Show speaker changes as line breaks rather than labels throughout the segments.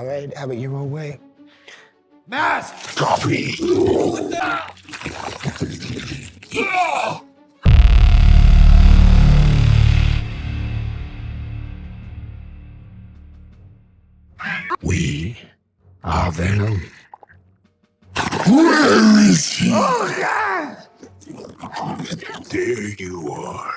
All right, have it your own way.
Mask!
Copy. We are Venom. Where is he?
Oh, yes!
There you are.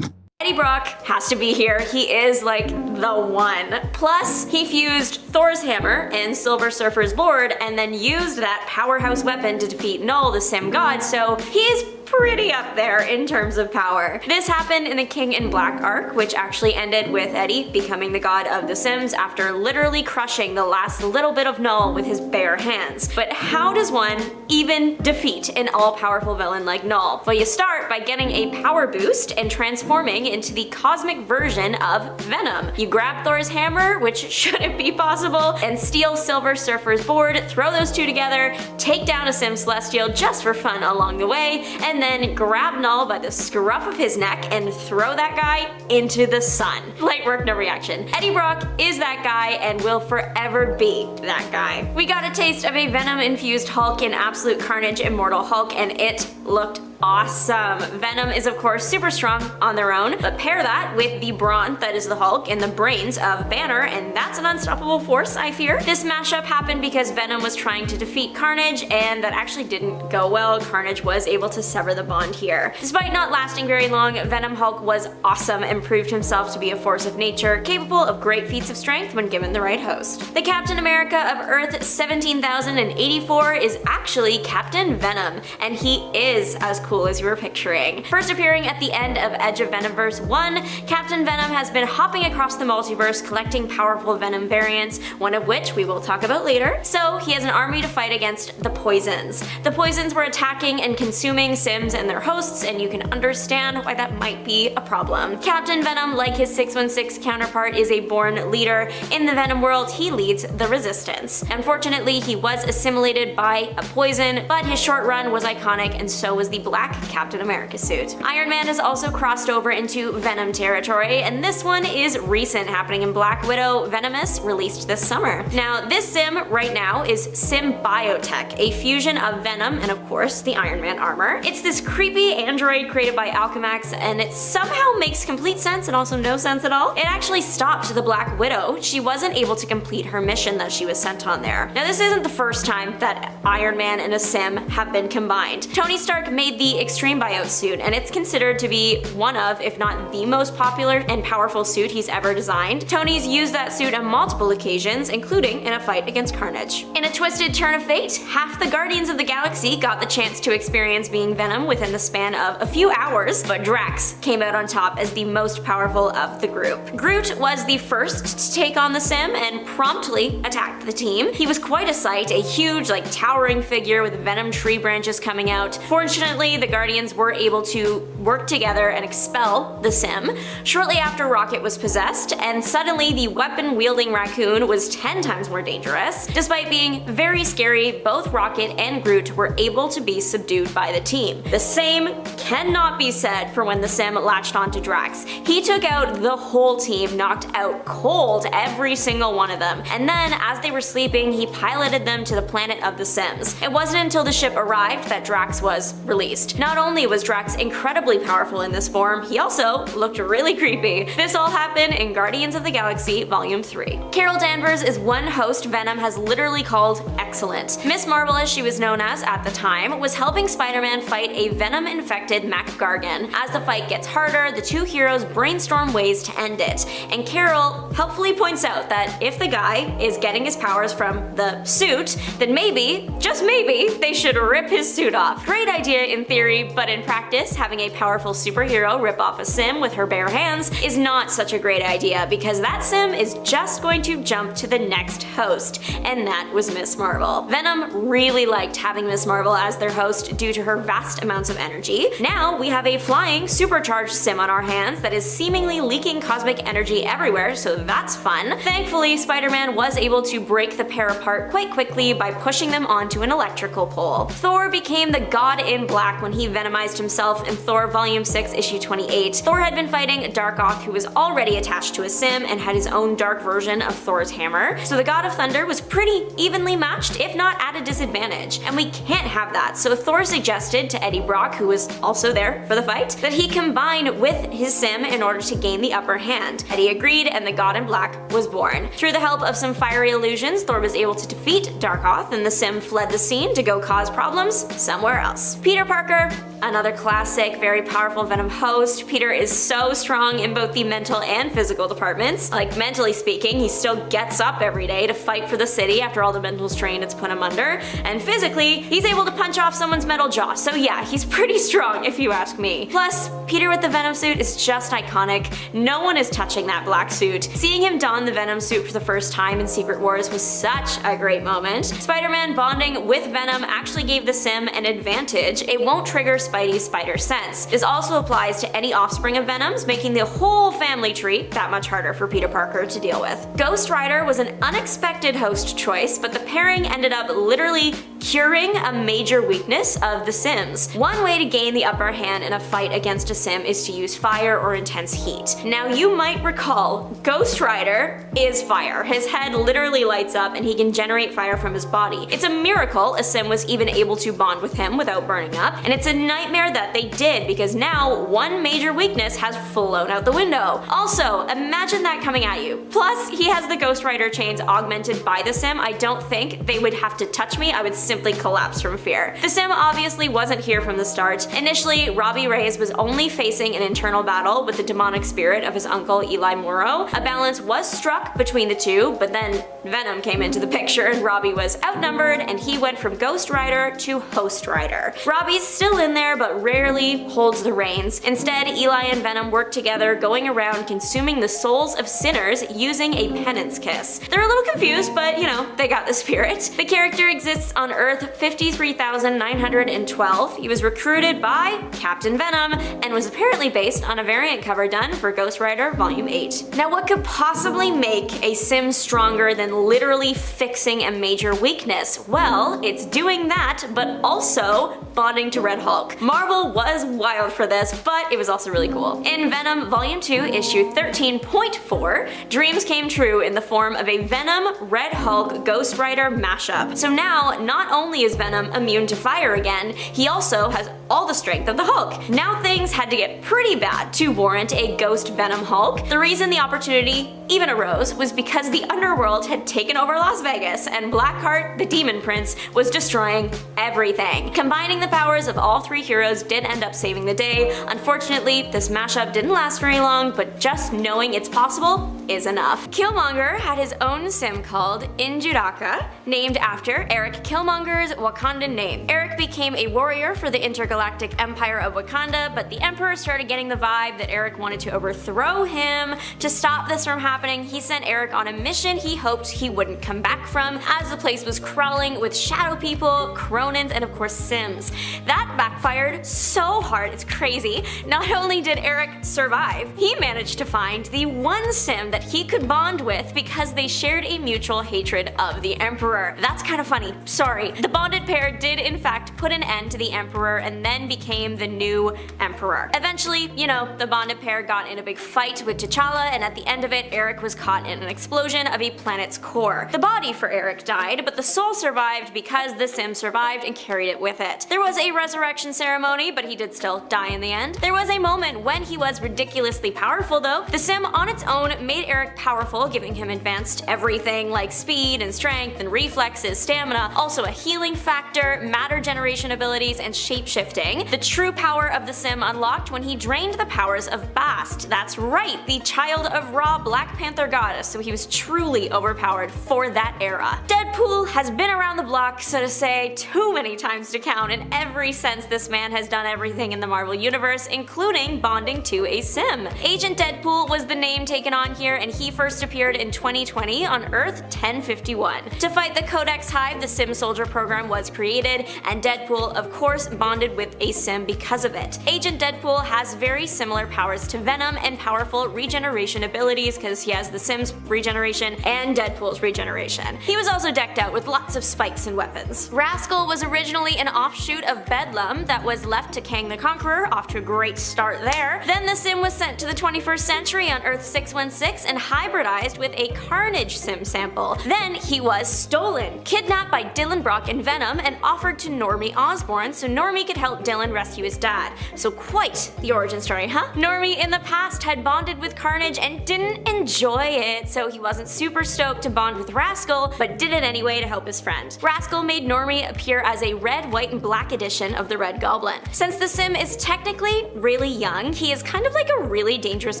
Eddie Brock has to be here. He is like the one. Plus, he fused Thor's hammer and Silver Surfer's board and then used that powerhouse weapon to defeat Null, the Sim god, so he's pretty up there in terms of power. This happened in the King in Black arc, which actually ended with Eddie becoming the god of the Sims after literally crushing the last little bit of Null with his bare hands. But how does one even defeat an all-powerful villain like Null? Well, you start by getting a power boost and transforming into the cosmic version of Venom. You grab Thor's hammer, which shouldn't be possible, and steal Silver Surfer's board, throw those two together, take down a Sim Celestial just for fun along the way, and then grab Null by the scruff of his neck and throw that guy into the sun. Light work, no reaction. Eddie Brock is that guy and will forever be that guy. We got a taste of a Venom-infused Hulk in Absolute Carnage Immortal Hulk, and it looked awesome. Venom is of course super strong on their own, but pair that with the brawn that is the Hulk and the brains of Banner, and that's an unstoppable force, I fear. This mashup happened because Venom was trying to defeat Carnage, and that actually didn't go well. Carnage was able to sever the bond here. Despite not lasting very long, Venom Hulk was awesome and proved himself to be a force of nature, capable of great feats of strength when given the right host. The Captain America of Earth 17,084 is actually Captain Venom, and he is as cool as you were picturing. First appearing at the end of Edge of Venomverse 1, Captain Venom has been hopping across the multiverse collecting powerful Venom variants, one of which we will talk about later. So he has an army to fight against the Poisons. The Poisons were attacking and consuming Sims and their hosts, and you can understand why that might be a problem. Captain Venom, like his 616 counterpart, is a born leader. In the Venom world, he leads the Resistance. Unfortunately, he was assimilated by a poison, but his short run was iconic, and so was the black Captain America suit. Iron Man has also crossed over into Venom territory, and this one is recent, happening in Black Widow Venomous, released this summer. Now, this sim right now is Symbiote, a fusion of Venom and of course the Iron Man armor. It's this creepy android created by Alchemax, and it somehow makes complete sense and also no sense at all. It actually stopped the Black Widow. She wasn't able to complete her mission that she was sent on there. Now, this isn't the first time that Iron Man and a sim have been combined. Tony Stark made the Extreme Biote suit, and it's considered to be one of, if not the most popular and powerful suit he's ever designed. Tony's used that suit on multiple occasions, including in a fight against Carnage. In a twisted turn of fate, half the Guardians of the Galaxy got the chance to experience being Venom within the span of a few hours, but Drax came out on top as the most powerful of the group. Groot was the first to take on the sim and promptly attacked the team. He was quite a sight, a huge, towering figure with Venom tree branches coming out. Fortunately, the Guardians were able to work together and expel the sim. Shortly after, Rocket was possessed, and suddenly the weapon-wielding raccoon was 10 times more dangerous. Despite being very scary, both Rocket and Groot were able to be subdued by the team. The same cannot be said for when the sim latched onto Drax. He took out the whole team, knocked out cold every single one of them, and then as they were sleeping, he piloted them to the planet of the Sims. It wasn't until the ship arrived that Drax was released. Not only was Drax incredibly powerful in this form, he also looked really creepy. This all happened in Guardians of the Galaxy Volume 3. Carol Danvers is one host Venom has literally called excellent. Miss Marvel, as she was known as at the time, was helping Spider-Man fight a Venom-infected Mac Gargan. As the fight gets harder, the two heroes brainstorm ways to end it, and Carol helpfully points out that if the guy is getting his powers from the suit, then maybe, just maybe, they should rip his suit off. Great idea in theory, but in practice, having a powerful superhero rip off a sim with her bare hands is not such a great idea, because that sim is just going to jump to the next host, and that was Miss Marvel. Venom really liked having Miss Marvel as their host due to her vast amounts of energy. Now we have a flying, supercharged sim on our hands that is seemingly leaking cosmic energy everywhere, so that's fun. Thankfully, Spider-Man was able to break the pair apart quite quickly by pushing them onto an electrical pole. Thor became the God in Black back when he venomized himself in Thor Volume 6, Issue 28. Thor had been fighting Darkoth, who was already attached to a sim and had his own dark version of Thor's hammer, so the God of Thunder was pretty evenly matched, if not at a disadvantage, and we can't have that, so Thor suggested to Eddie Brock, who was also there for the fight, that he combine with his sim in order to gain the upper hand. Eddie agreed, and the God in Black was born. Through the help of some fiery illusions, Thor was able to defeat Darkoth, and the sim fled the scene to go cause problems somewhere else. Peter Parker, another classic, very powerful Venom host. Peter is so strong in both the mental and physical departments. Like, mentally speaking, he still gets up every day to fight for the city after all the mental strain it's put him under, and physically, he's able to punch off someone's metal jaw, so yeah, he's pretty strong if you ask me. Plus, Peter with the Venom suit is just iconic. No one is touching that black suit. Seeing him don the Venom suit for the first time in Secret Wars was such a great moment. Spider-Man bonding with Venom actually gave the sim an advantage. It won't trigger Spidey's spider sense. This also applies to any offspring of Venoms, making the whole family tree that much harder for Peter Parker to deal with. Ghost Rider was an unexpected host choice, but the pairing ended up literally curing a major weakness of the Sims. One way to gain the upper hand in a fight against a Sim is to use fire or intense heat. Now, you might recall, Ghost Rider is fire. His head literally lights up and he can generate fire from his body. It's a miracle a Sim was even able to bond with him without burning up, and it's a nightmare that they did, because now one major weakness has flown out the window. Also, imagine that coming at you. Plus, he has the Ghost Rider chains augmented by the Sim. I don't think they would have to touch me. I would simply collapse from fear. The Sim obviously wasn't here from the start. Initially, Robbie Reyes was only facing an internal battle with the demonic spirit of his uncle Eli Morrow. A balance was struck between the two, but then Venom came into the picture and Robbie was outnumbered, and he went from Ghost Rider to Host Rider. Robbie's still in there, but rarely holds the reins. Instead, Eli and Venom work together, going around consuming the souls of sinners using a penance kiss. They're a little confused, but you know, they got the spirit. The character exists on Earth 53,912. He was recruited by Captain Venom and was apparently based on a variant cover done for Ghost Rider Volume 8. Now, what could possibly make a Sim stronger than literally fixing a major weakness? Well, it's doing that, but also bonding to Red Hulk. Marvel was wild for this, but it was also really cool. In Venom Volume 2, Issue 13.4, dreams came true in the form of a Venom Red Hulk Ghost Rider mashup. So now, not only is Venom immune to fire again, he also has all the strength of the Hulk. Now things had to get pretty bad to warrant a Ghost Venom Hulk. The reason the opportunity even arose was because the underworld had taken over Las Vegas, and Blackheart, the Demon Prince, was destroying everything. Combining the powers of all three heroes did end up saving the day. Unfortunately, this mashup didn't last very long, but just knowing it's possible is enough. Killmonger had his own sim called Injuraka, named after Eric Killmonger's Wakandan name. Eric became a warrior for the intergalactic empire of Wakanda, but the Emperor started getting the vibe that Eric wanted to overthrow him. To stop this from happening, he sent Eric on a mission he hoped he wouldn't come back from, as the place was crawling with shadow people, Cronins, and of course Sims. That backfired so hard, it's crazy. Not only did Eric survive, he managed to find the one Sim that he could bond with because they shared a mutual hatred of the Emperor. That's kind of funny, sorry. The bonded pair did in fact put an end to the Emperor and then became the new Emperor. Eventually, you know, the bonded pair got in a big fight with T'Challa, and at the end of it, Eric was caught in an explosion of a planet's core. The body for Eric died, but the soul survived because the Sim survived and carried it with it. There was a resurrection ceremony, but he did still die in the end. There was a moment when he was ridiculously powerful though. The Sim on its own made Eric powerful, giving him advanced everything like speed and strength and reflexes, stamina, also a healing factor, matter generation abilities, and shapeshifting. The true power of the Sim unlocked when he drained the powers of Bast. That's right, the child of Ra, Black Panther goddess, so he was truly overpowered for that era. Deadpool has been around the block, so to say, too many times to count. In every sense, this man has done everything in the Marvel Universe, including bonding to a Sim. Agent Deadpool was the name taken on here, and he first appeared in 2020 on Earth 1051. To fight the Codex Hive, the Sim Soldier program was created, and Deadpool, of course, bonded with a Sim because of it. Agent Deadpool has very similar powers to Venom and powerful regeneration abilities because he has the Sim's regeneration and Deadpool's regeneration. He was also decked out with lots of spikes and weapons. Rascal was originally an offshoot of Bed bedlam that was left to Kang the Conqueror, off to a great start there. Then the sim was sent to the 21st century on Earth 616 and hybridized with a Carnage sim sample. Then he was stolen, kidnapped by Dylan Brock and Venom, and offered to Normie Osborn so Normie could help Dylan rescue his dad. So quite the origin story, huh? Normie in the past had bonded with Carnage and didn't enjoy it, so he wasn't super stoked to bond with Rascal, but did it anyway to help his friend. Rascal made Normie appear as a red, white, and black edition of the Red Goblin. Since the sim is technically really young, he is kind of like a really dangerous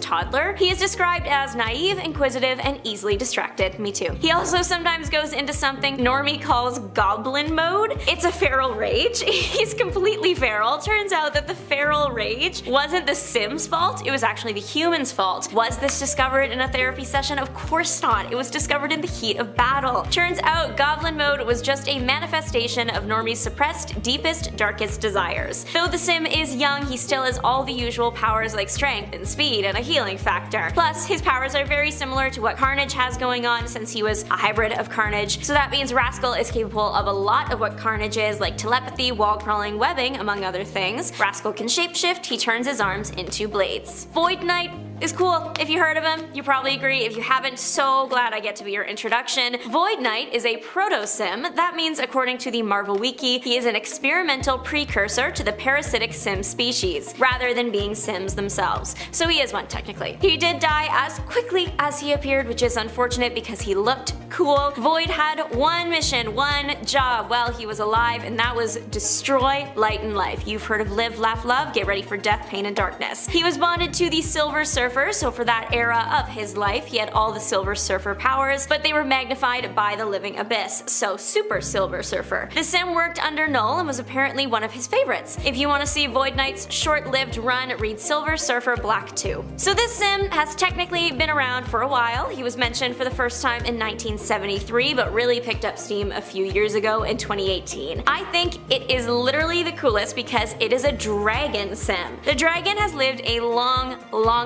toddler. He is described as naive, inquisitive, and easily distracted. Me too. He also sometimes goes into something Normie calls goblin mode. It's a feral rage. He's completely feral. Turns out that the feral rage wasn't the sim's fault, it was actually the human's fault. Was this discovered in a therapy session? Of course not. It was discovered in the heat of battle. Turns out goblin mode was just a manifestation of Normie's suppressed, deepest, darkest desires. Though the sim is young, he still has all the usual powers like strength and speed and a healing factor. Plus, his powers are very similar to what Carnage has going on since he was a hybrid of Carnage, so that means Rascal is capable of a lot of what Carnage is, like telepathy, wall crawling, webbing, among other things. Rascal can shapeshift, he turns his arms into blades. Void Knight is cool. If you heard of him, you probably agree. If you haven't, so glad I get to be your introduction. Void Knight is a proto-sim. That means, according to the Marvel Wiki, he is an experimental precursor to the parasitic sim species, rather than being sims themselves. So he is one, technically. He did die as quickly as he appeared, which is unfortunate because he looked cool. Void had one mission, one job while he was alive, and that was destroy light and life. You've heard of live, laugh, love, get ready for death, pain, and darkness. He was bonded to the Silver Surfer, so for that era of his life, he had all the Silver Surfer powers, but they were magnified by the living abyss, so Super Silver Surfer. The sim worked under Null and was apparently one of his favorites. If you want to see Void Knight's short-lived run, read Silver Surfer Black 2. So this sim has technically been around for a while. He was mentioned for the first time in 1973, but really picked up steam a few years ago in 2018. I think it is literally the coolest because it is a dragon sim. The dragon has lived a long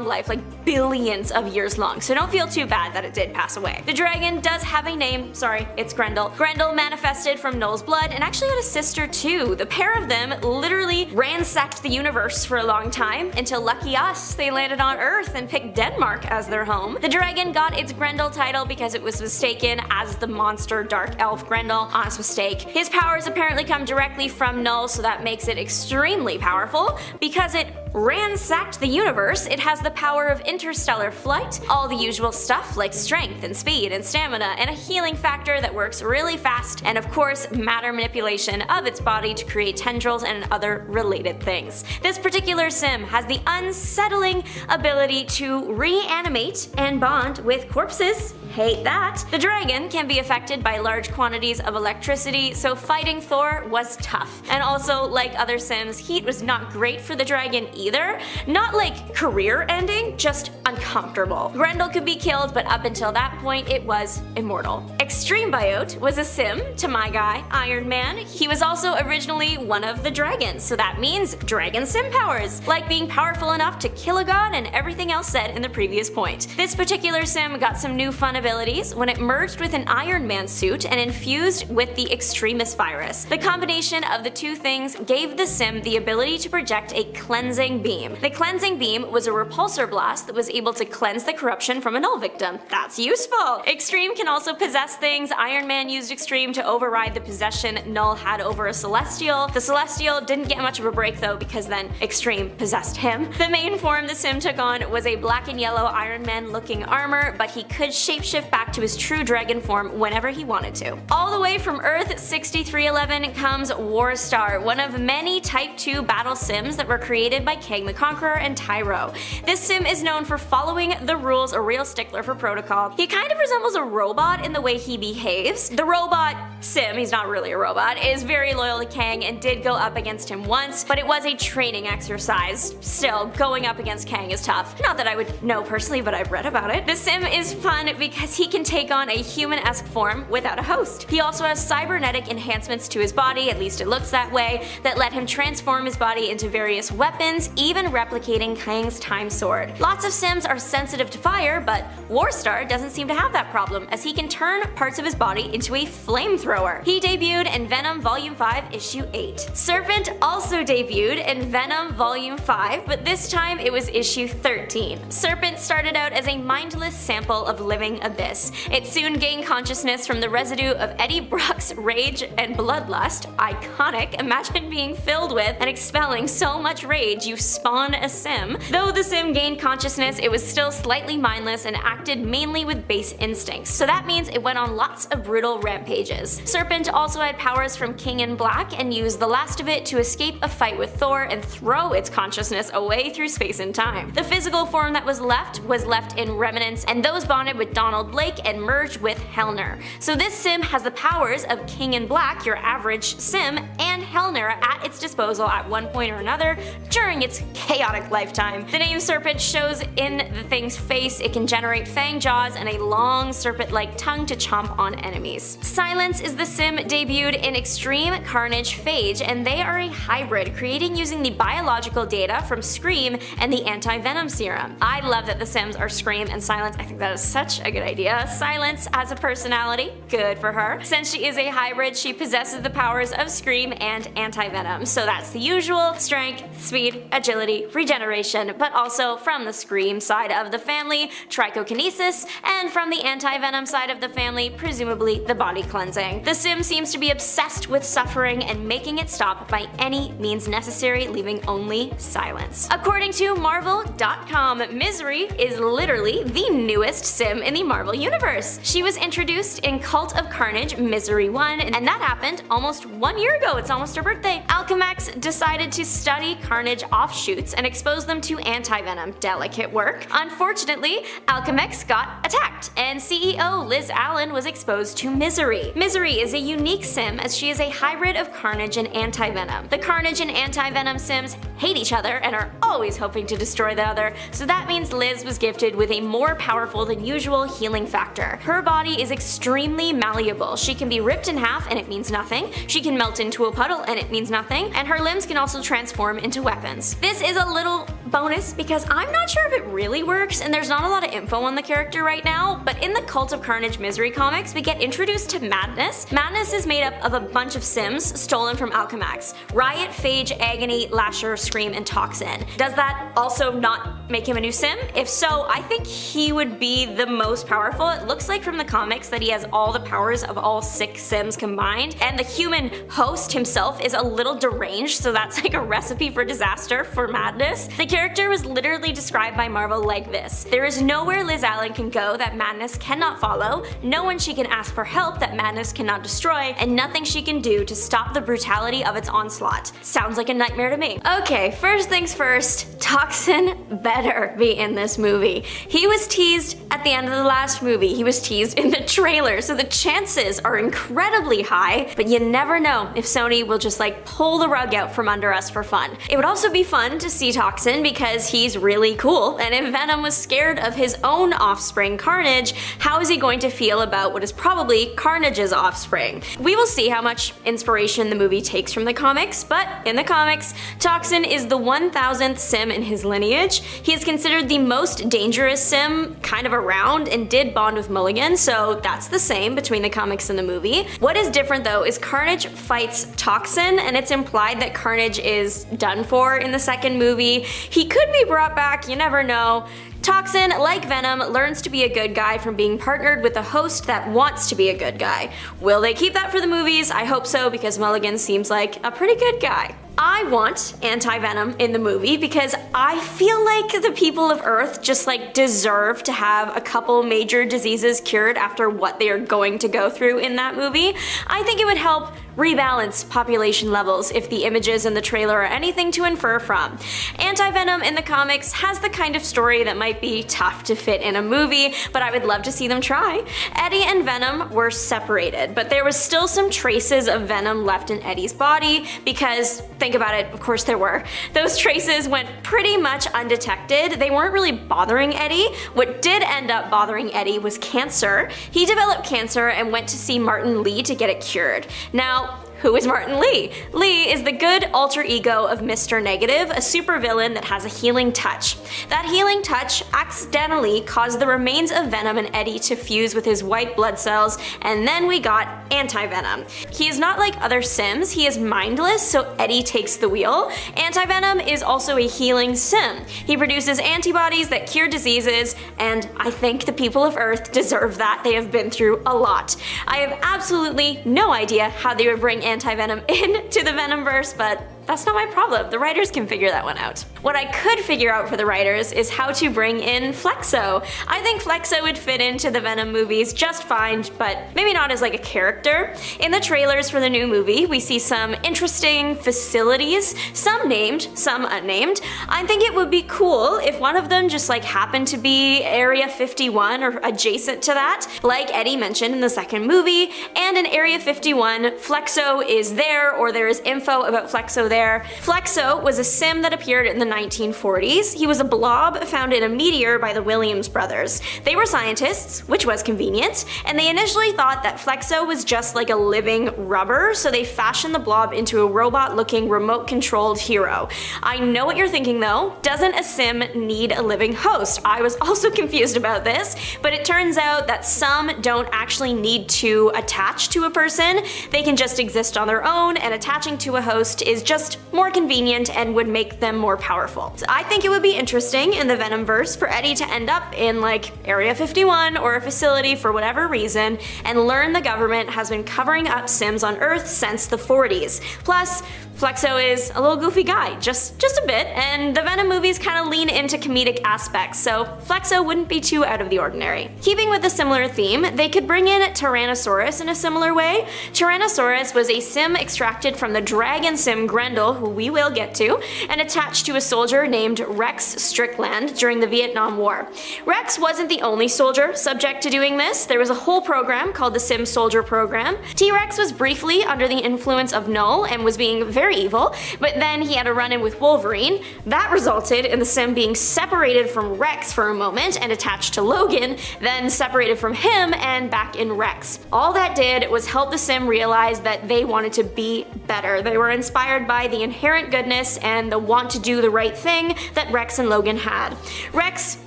life, like billions of years long, so don't feel too bad that it did pass away. The dragon does have a name, sorry, it's Grendel. Grendel manifested from Null's blood and actually had a sister too. The pair of them literally ransacked the universe for a long time until lucky us, they landed on Earth and picked Denmark as their home. The dragon got its Grendel title because it was mistaken as the monster dark elf Grendel. Honest mistake. His powers apparently come directly from Null, so that makes it extremely powerful. Because it ransacked the universe, it has the power of interstellar flight, all the usual stuff like strength and speed and stamina, and a healing factor that works really fast, and of course matter manipulation of its body to create tendrils and other related things. This particular sim has the unsettling ability to reanimate and bond with corpses. Hate that. The dragon can be affected by large quantities of electricity, so fighting Thor was tough. And also, like other sims, heat was not great for the dragon either. Not like career ending, just uncomfortable. Grendel could be killed, but up until that point, it was immortal. Extreme Biote was a sim to my guy, Iron Man. He was also originally one of the dragons, so that means dragon sim powers, like being powerful enough to kill a god and everything else said in the previous point. This particular sim got some new fun abilities when it merged with an Iron Man suit and infused with the Extremis virus. The combination of the two things gave the sim the ability to project a cleansing beam. The cleansing beam was a repulsor blast that was able to cleanse the corruption from a Null victim. That's useful! Extreme can also possess things. Iron Man used Extreme to override the possession Null had over a Celestial. The Celestial didn't get much of a break though, because then Extreme possessed him. The main form the sim took on was a black and yellow Iron Man looking armor, but he could shapeshift back to his true dragon form whenever he wanted to. All the way from Earth 6311 comes Warstar, one of many Type 2 battle sims that were created by Kang the Conqueror and Tyro. This sim is known for following the rules, a real stickler for protocol. He kind of resembles a robot in the way he behaves. The robot sim, he's not really a robot, is very loyal to Kang and did go up against him once, but it was a training exercise. Still, going up against Kang is tough. Not that I would know personally, but I've read about it. The sim is fun because he can take on a human-esque form without a host. He also has cybernetic enhancements to his body, at least it looks that way, that let him transform his body into various weapons, even replicating Kang's time sword. Lots of sims are sensitive to fire, but Warstar doesn't seem to have that problem, as he can turn parts of his body into a flamethrower. He debuted in Venom Volume 5, Issue 8. Serpent also debuted in Venom Volume 5, but this time it was Issue 13. Serpent started out as a mindless sample of living abyss. It soon gained consciousness from the residue of Eddie Brock's rage and bloodlust. Iconic. Imagine being filled with and expelling so much rage you spawn a sim. Though the sim gained consciousness, it was still slightly mindless and acted mainly with base instincts, so that means it went on lots of brutal rampages. Serpent also had powers from King in Black and used the last of it to escape a fight with Thor and throw its consciousness away through space and time. The physical form that was left in Remnants, and those bonded with Donald Blake and merged with Hellner. So this sim has the powers of King in Black, your average sim, and Hellner at its disposal at one point or another during its chaotic lifetime. The name Serpent shows in the thing's face. It can generate fang jaws and a long serpent-like tongue to chomp on enemies. Silence is the sim debuted in Extreme Carnage Phage, and they are a hybrid, creating using the biological data from Scream and the Anti-Venom serum. I love that the sims are Scream and Silence. I think that is such a good idea. Silence has a personality, good for her. Since she is a hybrid, she possesses the powers of Scream and Anti-Venom. So that's the usual strength, speed, agility, regeneration, but also from the Scream side of the family, trichokinesis, and from the Anti-Venom side of the family, presumably the body cleansing. The sim seems to be obsessed with suffering and making it stop by any means necessary, leaving only silence. According to Marvel.com, Misery is literally the newest sim in the Marvel Universe. She was introduced in Cult of Carnage Misery 1, and that happened almost 1 year ago. It's almost her birthday. Alchemax decided to study Carnage offshoots and expose them to Anti-Venom. Delicate work. Unfortunately, Alchemax got attacked, and CEO Liz Allen was exposed to Misery. Misery is a unique sim as she is a hybrid of Carnage and Anti-Venom. The Carnage and Anti-Venom sims hate each other and are always hoping to destroy the other, so that means Liz was gifted with a more powerful than usual healing factor. Her body is extremely malleable. She can be ripped in half and it means nothing. She can melt into a puddle and it means nothing, and her limbs can also transform into weapons. This is a little bonus because I'm not sure if it really works, and there's not a lot of info on the character right now, but in the Cult of Carnage Misery comics, we get introduced to Madness. Madness is made up of a bunch of sims stolen from Alchemax: Riot, Phage, Agony, Lasher, Scream, and Toxin. Does that also not make him a new sim? If so, I think he would be the most powerful. It looks like from the comics that he has all the powers of all 6 sims combined, and the human host himself is a little deranged, so that's like a recipe for disaster for Madness. The character was literally described by Marvel like this: there is nowhere Liz Allen can go that Madness cannot follow, no one she can ask for help that Madness cannot destroy, and nothing she can do to stop the brutality of its onslaught. Sounds like a nightmare to me. Okay, first things first, Toxin better be in this movie. He was teased at the end of the last movie. He was teased in the trailer, so the chances are incredibly high, but you never know if Sony will just like pull the rug out from under us for fun. It would also be fun to see Toxin because he's really cool, and if Venom was scared of his own offspring Carnage, how is he going to feel about what is probably Carnage's offspring? We will see how much inspiration the movie takes from the comics, but in the comics, Toxin is the 1000th sim in his lineage. He is considered the most dangerous sim kind of around and did bond with Mulligan, so that's the same between the comics and the movie. What is different though is Carnage fights Toxin, and it's implied that Carnage is done for in the second movie. He could be brought back, you never know. Toxin, like Venom, learns to be a good guy from being partnered with a host that wants to be a good guy. Will they keep that for the movies? I hope so, because Mulligan seems like a pretty good guy. I want Anti-Venom in the movie because I feel like the people of Earth just like deserve to have a couple major diseases cured after what they are going to go through in that movie. I think it would help rebalance population levels if the images in the trailer are anything to infer from. Anti-Venom in the comics has the kind of story that might be tough to fit in a movie, but I would love to see them try. Eddie and Venom were separated, but there was still some traces of Venom left in Eddie's body because, think about it, of course there were. Those traces went pretty much undetected. They weren't really bothering Eddie. What did end up bothering Eddie was cancer. He developed cancer and went to see Martin Lee to get it cured. Now, Who is Martin Li? Li is the good alter ego of Mr. Negative, a supervillain that has a healing touch. That healing touch accidentally caused the remains of Venom and Eddie to fuse with his white blood cells, and then we got Anti-Venom. He is not like other Sims, he is mindless, so Eddie takes the wheel. Anti-Venom is also a healing Sim. He produces antibodies that cure diseases, and I think the people of Earth deserve that. They have been through a lot. I have absolutely no idea how they would bring Anti-Venom into the Venomverse, but that's not my problem. The writers can figure that one out. What I could figure out for the writers is how to bring in Flexo. I think Flexo would fit into the Venom movies just fine, but maybe not as like a character. In the trailers for the new movie, we see some interesting facilities, some named, some unnamed. I think it would be cool if one of them just like happened to be Area 51 or adjacent to that, like Eddie mentioned in the second movie, and in Area 51, Flexo is there, or there is info about Flexo there. Flexo was a Sim that appeared in the 1940s. He was a blob found in a meteor by the Williams brothers. They were scientists, which was convenient, and they initially thought that Flexo was just like a living rubber, so they fashioned the blob into a robot-looking remote-controlled hero. I know what you're thinking though, doesn't a Sim need a living host? I was also confused about this, but it turns out that some don't actually need to attach to a person. They can just exist on their own, and attaching to a host is just more convenient and would make them more powerful. So I think it would be interesting in the Venomverse for Eddie to end up in like Area 51 or a facility for whatever reason and learn the government has been covering up Sims on Earth since the 40s. Plus, Flexo is a little goofy guy, just a bit, and the Venom movies kind of lean into comedic aspects, so Flexo wouldn't be too out of the ordinary. Keeping with a similar theme, they could bring in Tyrannosaurus in a similar way. Tyrannosaurus was a Sim extracted from the dragon Sim Grendel, who we will get to, and attached to a soldier named Rex Strickland during the Vietnam War. Rex wasn't the only soldier subject to doing this. There was a whole program called the Sim Soldier Program. T-Rex was briefly under the influence of Null and was being very evil, but then he had a run-in with Wolverine. That resulted in the Sim being separated from Rex for a moment and attached to Logan, then separated from him and back in Rex. All that did was help the Sim realize that they wanted to be better. They were inspired by the inherent goodness and the want to do the right thing that Rex and Logan had. Rex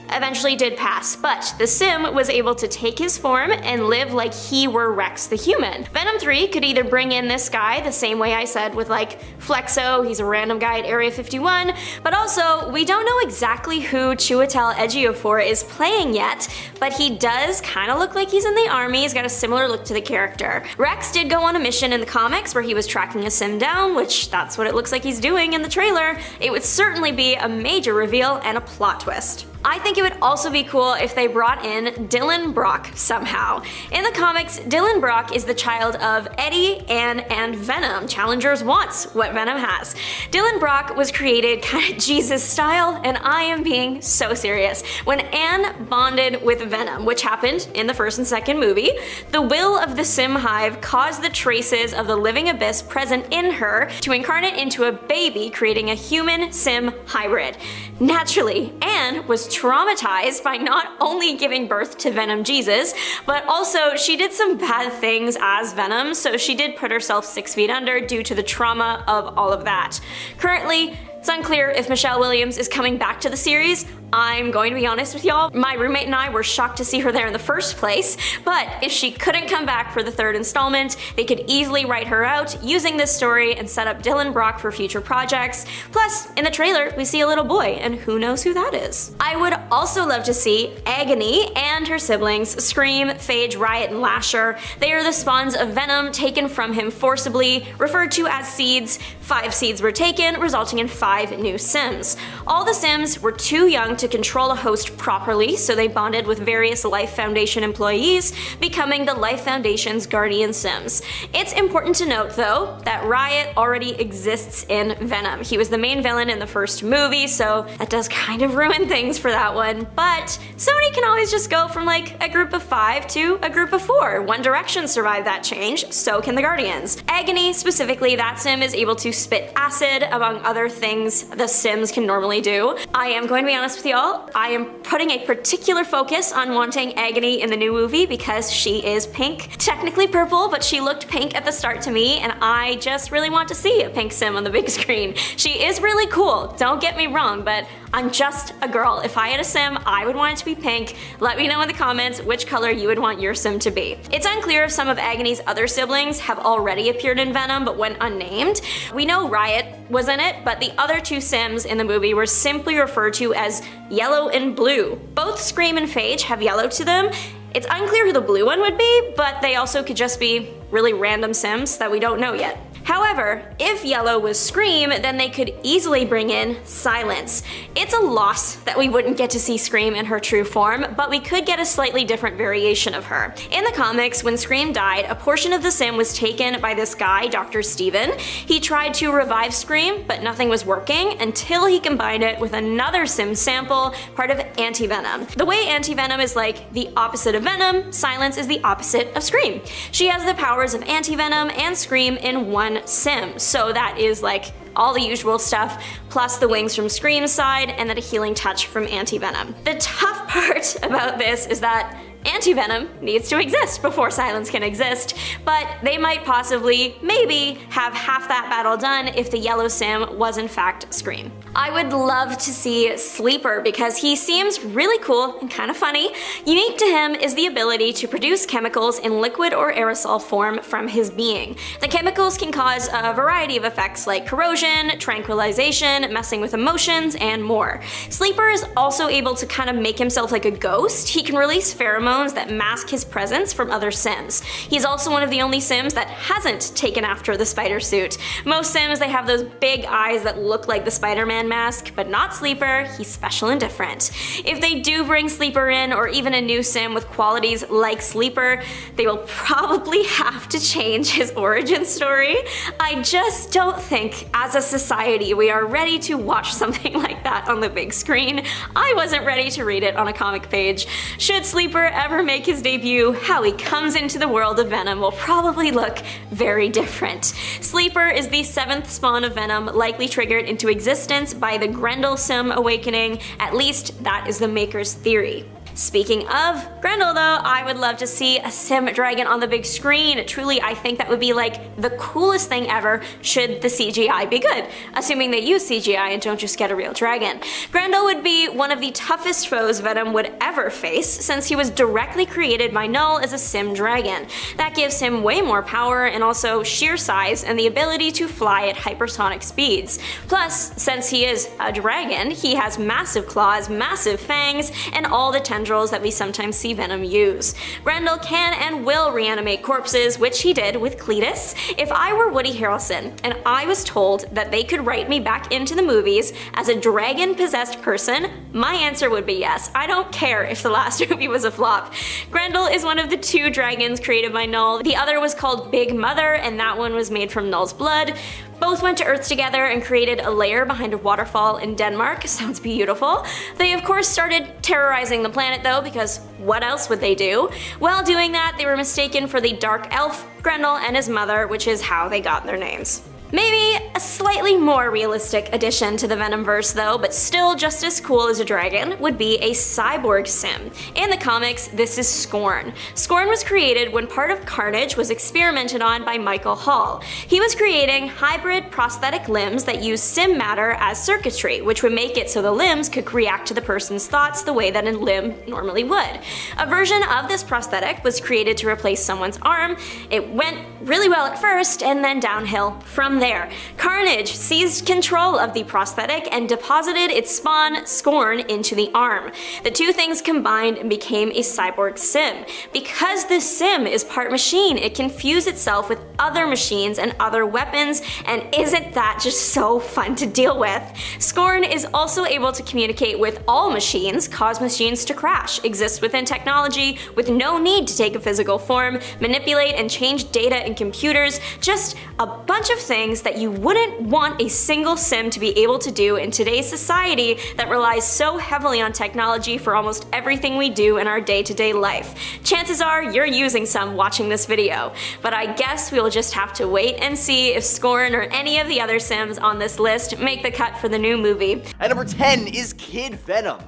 eventually did pass, but the Sim was able to take his form and live like he were Rex the human. Venom 3 could either bring in this guy the same way I said with like Flexo, he's a random guy at Area 51, but also we don't know exactly who Chiwetel Ejiofor is playing yet, but he does kind of look like he's in the army. He's got a similar look to the character. Rex did go on a mission in the comics where he was tracking a Sim down, which that's what it looks like he's doing in the trailer. It would certainly be a major reveal and a plot twist. I think it would also be cool if they brought in Dylan Brock somehow. In the comics, Dylan Brock is the child of Eddie, Anne, and Venom. Challengers wants what Venom has. Dylan Brock was created kind of Jesus style, and I am being so serious. When Anne bonded with Venom, which happened in the first and second movie, the will of the Sim Hive caused the traces of the living abyss present in her to incarnate into a baby, creating a human Sim hybrid. Naturally, Anne was traumatized by not only giving birth to Venom Jesus, but also she did some bad things as Venom, so she did put herself 6 feet under due to the trauma of all of that. Currently, it's unclear if Michelle Williams is coming back to the series. I'm going to be honest with y'all, my roommate and I were shocked to see her there in the first place, but if she couldn't come back for the third installment, they could easily write her out using this story and set up Dylan Brock for future projects. Plus, in the trailer, we see a little boy, and who knows who that is. I would also love to see Agony and her siblings, Scream, Phage, Riot, and Lasher. They are the spawns of Venom taken from him forcibly, referred to as seeds. 5 seeds were taken, resulting in 5 new Sims. All the Sims were too young to control a host properly, so they bonded with various Life Foundation employees, becoming the Life Foundation's guardian Sims. It's important to note, though, that Riot already exists in Venom. He was the main villain in the first movie, so that does kind of ruin things for that one, but Sony can always just go from like a group of 5 to a group of 4. One Direction survived that change, so can the Guardians. Agony, specifically, that Sim is able to spit acid, among other things, things the Sims can normally do. I am going to be honest with y'all, I am putting a particular focus on wanting Agony in the new movie because she is pink. Technically purple, but she looked pink at the start to me, and I just really want to see a pink Sim on the big screen. She is really cool, don't get me wrong, but I'm just a girl. If I had a Sim, I would want it to be pink. Let me know in the comments which color you would want your Sim to be. It's unclear if some of Agony's other siblings have already appeared in Venom but went unnamed. We know Riot was in it, but the other two Sims in the movie were simply referred to as Yellow and Blue. Both Scream and Phage have yellow to them. It's unclear who the blue one would be, but they also could just be really random Sims that we don't know yet. However, if Yellow was Scream, then they could easily bring in Silence. It's a loss that we wouldn't get to see Scream in her true form, but we could get a slightly different variation of her. In the comics, when Scream died, a portion of the Sim was taken by this guy, Dr. Steven. He tried to revive Scream, but nothing was working until he combined it with another Sim sample, part of Anti-Venom. The way Anti-Venom is like the opposite of Venom, Silence is the opposite of Scream. She has the powers of Anti-Venom and Scream in one Sim, so that is like all the usual stuff, plus the wings from Scream's side, and then a healing touch from Anti-Venom. The tough part about this is that Anti-Venom needs to exist before Silence can exist, but they might possibly, maybe, have half that battle done if the yellow Sim was in fact Scream. I would love to see Sleeper because he seems really cool and kind of funny. Unique to him is the ability to produce chemicals in liquid or aerosol form from his being. The chemicals can cause a variety of effects like corrosion, tranquilization, messing with emotions, and more. Sleeper is also able to kind of make himself like a ghost. He can release pheromones that mask his presence from other Sims. He's also one of the only Sims that hasn't taken after the spider suit. Most Sims, they have those big eyes that look like the Spider-Man mask, but not Sleeper. He's special and different. If they do bring Sleeper in, or even a new Sim with qualities like Sleeper, they will probably have to change his origin story. I just don't think, as a society, we are ready to watch something like that on the big screen. I wasn't ready to read it on a comic page. Should Sleeper ever make his debut, how he comes into the world of Venom will probably look very different. Sleeper is the 7th spawn of Venom, likely triggered into existence by the Grendel Sim awakening. At least that is the maker's theory. Speaking of Grendel though, I would love to see a Sim dragon on the big screen. Truly, I think that would be like the coolest thing ever should the CGI be good, assuming they use CGI and don't just get a real dragon. Grendel would be one of the toughest foes Venom would ever face since he was directly created by Null as a Sim dragon. That gives him way more power and also sheer size and the ability to fly at hypersonic speeds. Plus, since he is a dragon, he has massive claws, massive fangs, and all the tendrils that we sometimes see Venom use. Grendel can and will reanimate corpses, which he did with Cletus. If I were Woody Harrelson and I was told that they could write me back into the movies as a dragon-possessed person, my answer would be yes. I don't care if the last movie was a flop. Grendel is one of the 2 dragons created by Null. The other was called Big Mother, and that one was made from Null's blood. Both went to Earth together and created a lair behind a waterfall in Denmark. Sounds beautiful. They of course started terrorizing the planet though, because what else would they do? While doing that, they were mistaken for the dark elf, Grendel, and his mother, which is how they got their names. Maybe a slightly more realistic addition to the Venomverse though, but still just as cool as a dragon, would be a cyborg Sim. In the comics, this is Scorn. Scorn was created when part of Carnage was experimented on by Michael Hall. He was creating hybrid prosthetic limbs that use Sim matter as circuitry, which would make it so the limbs could react to the person's thoughts the way that a limb normally would. A version of this prosthetic was created to replace someone's arm. It went really well at first, and then downhill from there. Carnage seized control of the prosthetic and deposited its spawn, Scorn, into the arm. The 2 things combined and became a cyborg Sim. Because this Sim is part machine, it can fuse itself with other machines and other weapons, and isn't that just so fun to deal with? Scorn is also able to communicate with all machines, cause machines to crash, exist within technology with no need to take a physical form, manipulate and change data in computers, just a bunch of things things that you wouldn't want a single sim to be able to do in today's society that relies so heavily on technology for almost everything we do in our day-to-day life. Chances are you're using some watching this video, but I guess we'll just have to wait and see if Scorn or any of the other sims on this list make the cut for the new movie.
At number 10 is Kid Venom.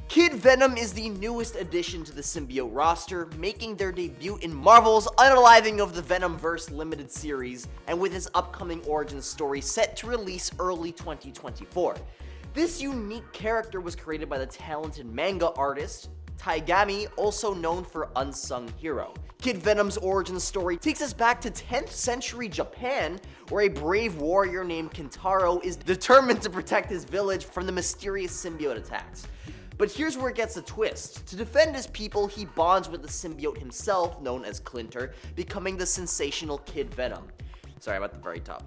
Kid Venom is the newest addition to the symbiote roster, making their debut in Marvel's unaliving of the Venomverse limited series, and with his upcoming origin story set to release early 2024. This unique character was created by the talented manga artist Taigami, also known for Unsung Hero. Kid Venom's origin story takes us back to 10th century Japan, where a brave warrior named Kintaro is determined to protect his village from the mysterious symbiote attacks. But here's where it gets a twist. To defend his people, he bonds with the symbiote himself, known as Clinter, becoming the sensational Kid Venom. Sorry, I'm at the very top.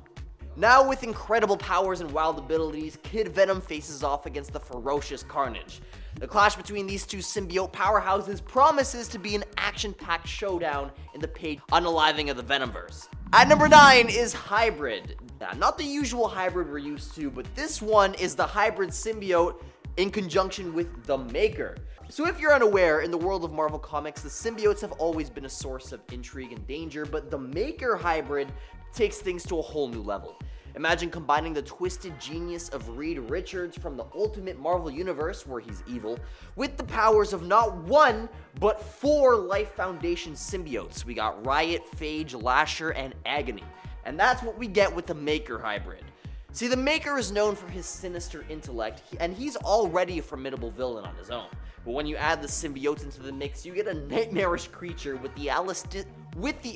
Now with incredible powers and wild abilities, Kid Venom faces off against the ferocious Carnage. The clash between these two symbiote powerhouses promises to be an action-packed showdown in the page unaliving of the Venomverse. At number 9 is Hybrid. Not the usual hybrid we're used to, but this one is the hybrid symbiote in conjunction with the Maker. So if you're unaware, in the world of Marvel Comics, the symbiotes have always been a source of intrigue and danger, but the Maker hybrid takes things to a whole new level. Imagine combining the twisted genius of Reed Richards from the Ultimate Marvel Universe, where he's evil, with the powers of not one, but 4 Life Foundation symbiotes. We got Riot, Phage, Lasher, and Agony. And that's what we get with the Maker hybrid. See, the Maker is known for his sinister intellect, and he's already a formidable villain on his own. But when you add the symbiotes into the mix, you get a nightmarish creature with the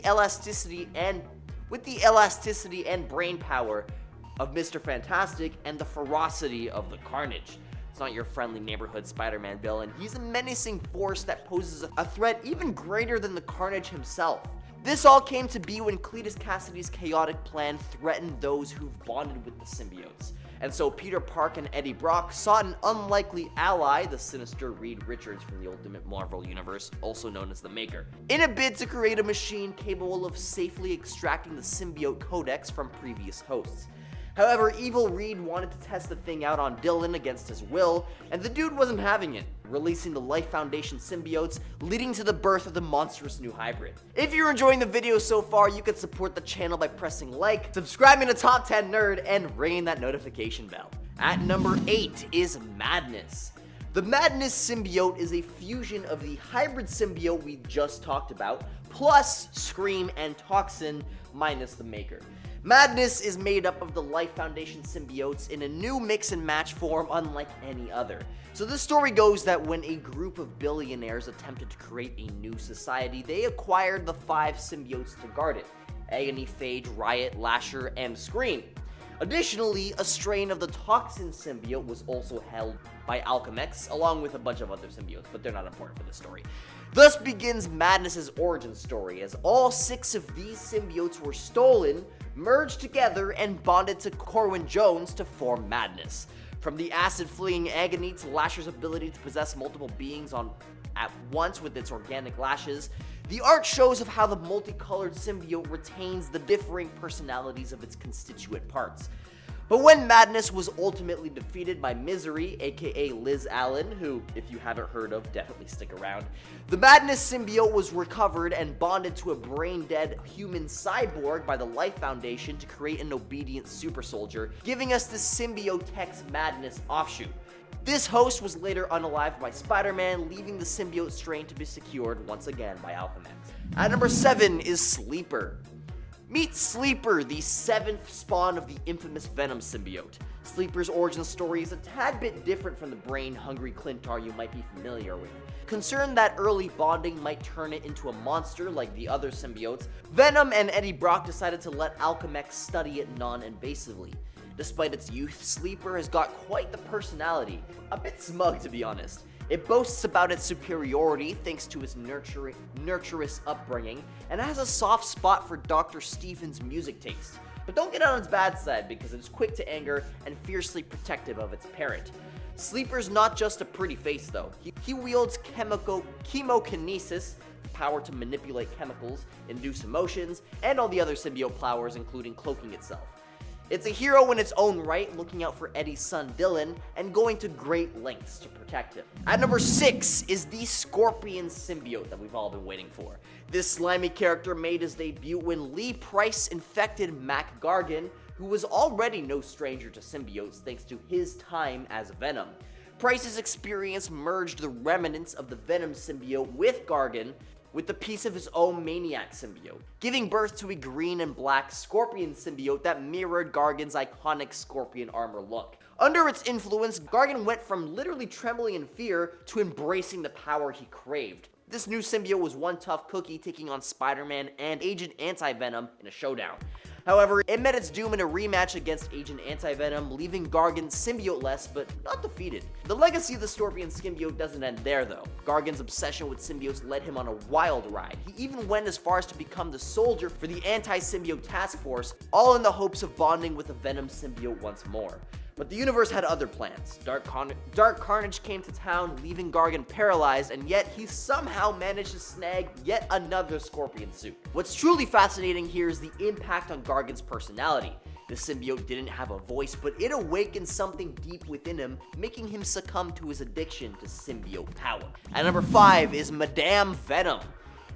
elasticity and brain power of Mr. Fantastic and the ferocity of the Carnage. It's not your friendly neighborhood Spider-Man villain. He's a menacing force that poses a threat even greater than the Carnage himself. This all came to be when Cletus Cassidy's chaotic plan threatened those who've bonded with the symbiotes. And so Peter Park and Eddie Brock sought an unlikely ally, the sinister Reed Richards from the Ultimate Marvel Universe, also known as the Maker, in a bid to create a machine capable of safely extracting the symbiote codex from previous hosts. However, evil Reed wanted to test the thing out on Dylan against his will, and the dude wasn't having it, releasing the Life Foundation symbiotes, leading to the birth of the monstrous new hybrid. If you're enjoying the video so far, you can support the channel by pressing like, subscribing to Top 10 Nerd, and ringing that notification bell. At number 8 is Madness. The Madness symbiote is a fusion of the hybrid symbiote we just talked about, plus Scream and Toxin, minus the Maker. Madness is made up of the Life Foundation symbiotes in a new mix and match form unlike any other. So the story goes that when a group of billionaires attempted to create a new society, they acquired the 5 symbiotes to guard it: Agony, Phage, Riot, Lasher, and Scream. Additionally, a strain of the Toxin symbiote was also held by Alchemex, along with a bunch of other symbiotes, but they're not important for the story. Thus begins Madness's origin story, as all 6 of these symbiotes were stolen, merged together, and bonded to Corwin Jones to form Madness. From the acid-fleeing Agony to Lasher's ability to possess multiple beings at once with its organic lashes, the art shows of how the multicolored symbiote retains the differing personalities of its constituent parts. But when Madness was ultimately defeated by Misery, aka Liz Allen, who, if you haven't heard of, definitely stick around, the Madness symbiote was recovered and bonded to a brain-dead human cyborg by the Life Foundation to create an obedient super soldier, giving us the Symbiotex Madness offshoot. This host was later unalived by Spider-Man, leaving the symbiote strain to be secured once again by Alchemex. At number 7 is Sleeper. Meet Sleeper, the 7th spawn of the infamous Venom symbiote. Sleeper's origin story is a tad bit different from the brain-hungry Clintar you might be familiar with. Concerned that early bonding might turn it into a monster like the other symbiotes, Venom and Eddie Brock decided to let Alchemex study it non-invasively. Despite its youth, Sleeper has got quite the personality, a bit smug to be honest. It boasts about its superiority thanks to its nurturous upbringing, and has a soft spot for Dr. Stephen's music taste. But don't get on its bad side because it's quick to anger and fiercely protective of its parent. Sleeper's not just a pretty face though. He wields chemokinesis, the power to manipulate chemicals, induce emotions, and all the other symbiote powers including cloaking itself. It's a hero in its own right, looking out for Eddie's son Dylan and going to great lengths to protect him. At number 6 is the Scorpion Symbiote that we've all been waiting for. This slimy character made his debut when Lee Price infected Mac Gargan, who was already no stranger to symbiotes thanks to his time as Venom. Price's experience merged the remnants of the Venom symbiote with Gargan with the piece of his own Maniac symbiote, giving birth to a green and black Scorpion symbiote that mirrored Gargan's iconic Scorpion armor look. Under its influence, Gargan went from literally trembling in fear to embracing the power he craved. This new symbiote was one tough cookie, taking on Spider-Man and Agent Anti-Venom in a showdown. However, it met its doom in a rematch against Agent Anti-Venom, leaving Gargan symbiote-less but not defeated. The legacy of the Scorpion symbiote doesn't end there though. Gargan's obsession with symbiotes led him on a wild ride. He even went as far as to become the soldier for the Anti-Symbiote Task Force, all in the hopes of bonding with a Venom symbiote once more. But the universe had other plans. Dark Carnage came to town, leaving Gargan paralyzed, and yet he somehow managed to snag yet another Scorpion suit. What's truly fascinating here is the impact on Gargan's personality. The symbiote didn't have a voice, but it awakened something deep within him, making him succumb to his addiction to symbiote power. At number 5 is Madame Venom.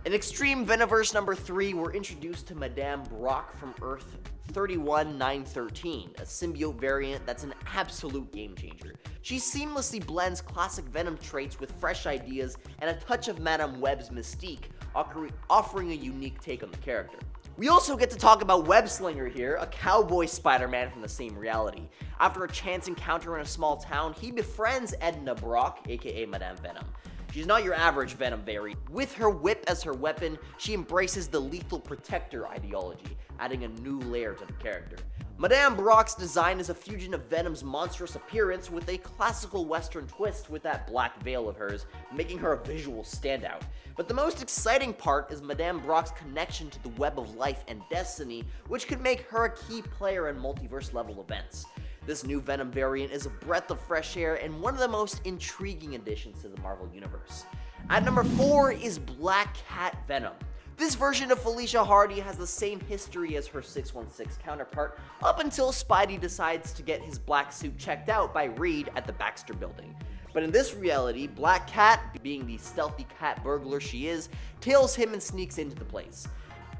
In Extreme Venomverse number 3, we're introduced to Madame Brock from Earth 31913, a symbiote variant that's an absolute game changer. She seamlessly blends classic Venom traits with fresh ideas and a touch of Madame Web's mystique, offering a unique take on the character. We also get to talk about Webslinger here, a cowboy Spider-Man from the same reality. After a chance encounter in a small town, he befriends Edna Brock, aka Madame Venom. She's not your average Venom variant. With her whip as her weapon, she embraces the lethal protector ideology, adding a new layer to the character. Madame Brock's design is a fusion of Venom's monstrous appearance with a classical western twist with that black veil of hers, making her a visual standout. But the most exciting part is Madame Brock's connection to the web of life and destiny, which could make her a key player in multiverse level events. This new Venom variant is a breath of fresh air and one of the most intriguing additions to the Marvel Universe. At number 4 is Black Cat Venom. This version of Felicia Hardy has the same history as her 616 counterpart, up until Spidey decides to get his black suit checked out by Reed at the Baxter Building. But in this reality, Black Cat, being the stealthy cat burglar she is, tails him and sneaks into the place.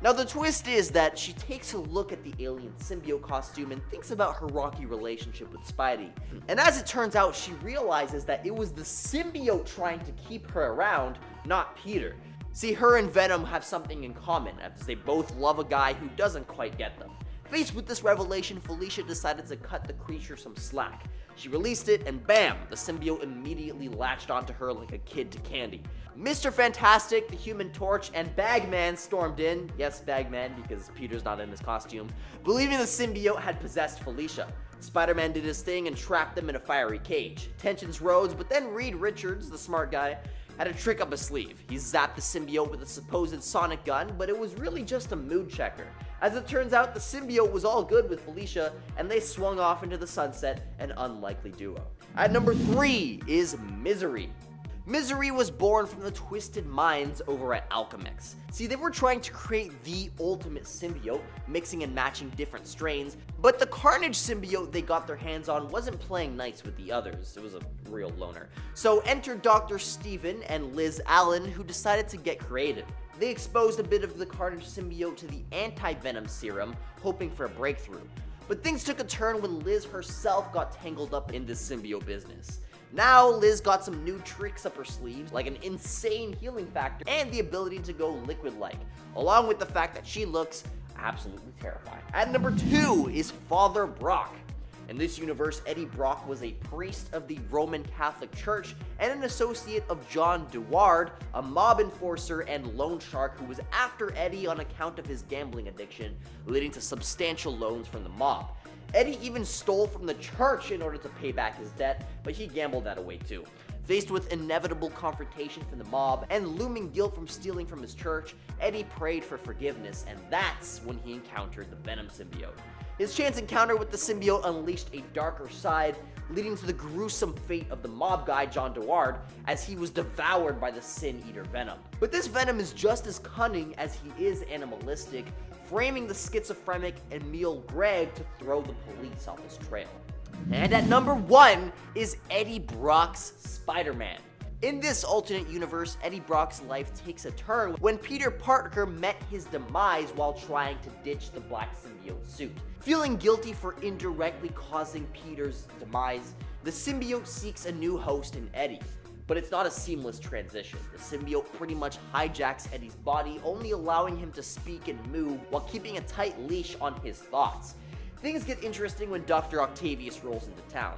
Now the twist is that she takes a look at the alien symbiote costume and thinks about her rocky relationship with Spidey. And as it turns out, she realizes that it was the symbiote trying to keep her around, not Peter. See, her and Venom have something in common, as they both love a guy who doesn't quite get them. Faced with this revelation, Felicia decided to cut the creature some slack. She released it, and bam, the symbiote immediately latched onto her like a kid to candy. Mr. Fantastic, the Human Torch, and Bagman stormed in, yes, Bagman, because Peter's not in his costume, believing the symbiote had possessed Felicia. Spider-Man did his thing and trapped them in a fiery cage. Tensions rose, but then Reed Richards, the smart guy, had a trick up his sleeve. He zapped the symbiote with a supposed sonic gun, but it was really just a mood checker. As it turns out, the symbiote was all good with Felicia, and they swung off into the sunset, an unlikely duo. At number 3 is Misery. Misery was born from the twisted minds over at Alchemix. See, they were trying to create the ultimate symbiote, mixing and matching different strains, but the Carnage symbiote they got their hands on wasn't playing nice with the others. It was a real loner. So enter Dr. Steven and Liz Allen, who decided to get creative. They exposed a bit of the Carnage symbiote to the anti-venom serum, hoping for a breakthrough. But things took a turn when Liz herself got tangled up in this symbiote business. Now, Liz got some new tricks up her sleeves, like an insane healing factor and the ability to go liquid-like, along with the fact that she looks absolutely terrifying. At number 2 is Father Brock. In this universe, Eddie Brock was a priest of the Roman Catholic Church and an associate of John Deward, a mob enforcer and loan shark who was after Eddie on account of his gambling addiction, leading to substantial loans from the mob. Eddie even stole from the church in order to pay back his debt, but he gambled that away too. Faced with inevitable confrontation from the mob and looming guilt from stealing from his church, Eddie prayed for forgiveness, and that's when he encountered the Venom symbiote. His chance encounter with the symbiote unleashed a darker side, leading to the gruesome fate of the mob guy John Deward as he was devoured by the Sin Eater Venom. But this Venom is just as cunning as he is animalistic, framing the schizophrenic Emil Gregg to throw the police off his trail. And at number 1 is Eddie Brock's Spider-Man. In this alternate universe, Eddie Brock's life takes a turn when Peter Parker met his demise while trying to ditch the black symbiote suit. Feeling guilty for indirectly causing Peter's demise, the symbiote seeks a new host in Eddie. But it's not a seamless transition. The symbiote pretty much hijacks Eddie's body, only allowing him to speak and move while keeping a tight leash on his thoughts. Things get interesting when Dr. Octavius rolls into town.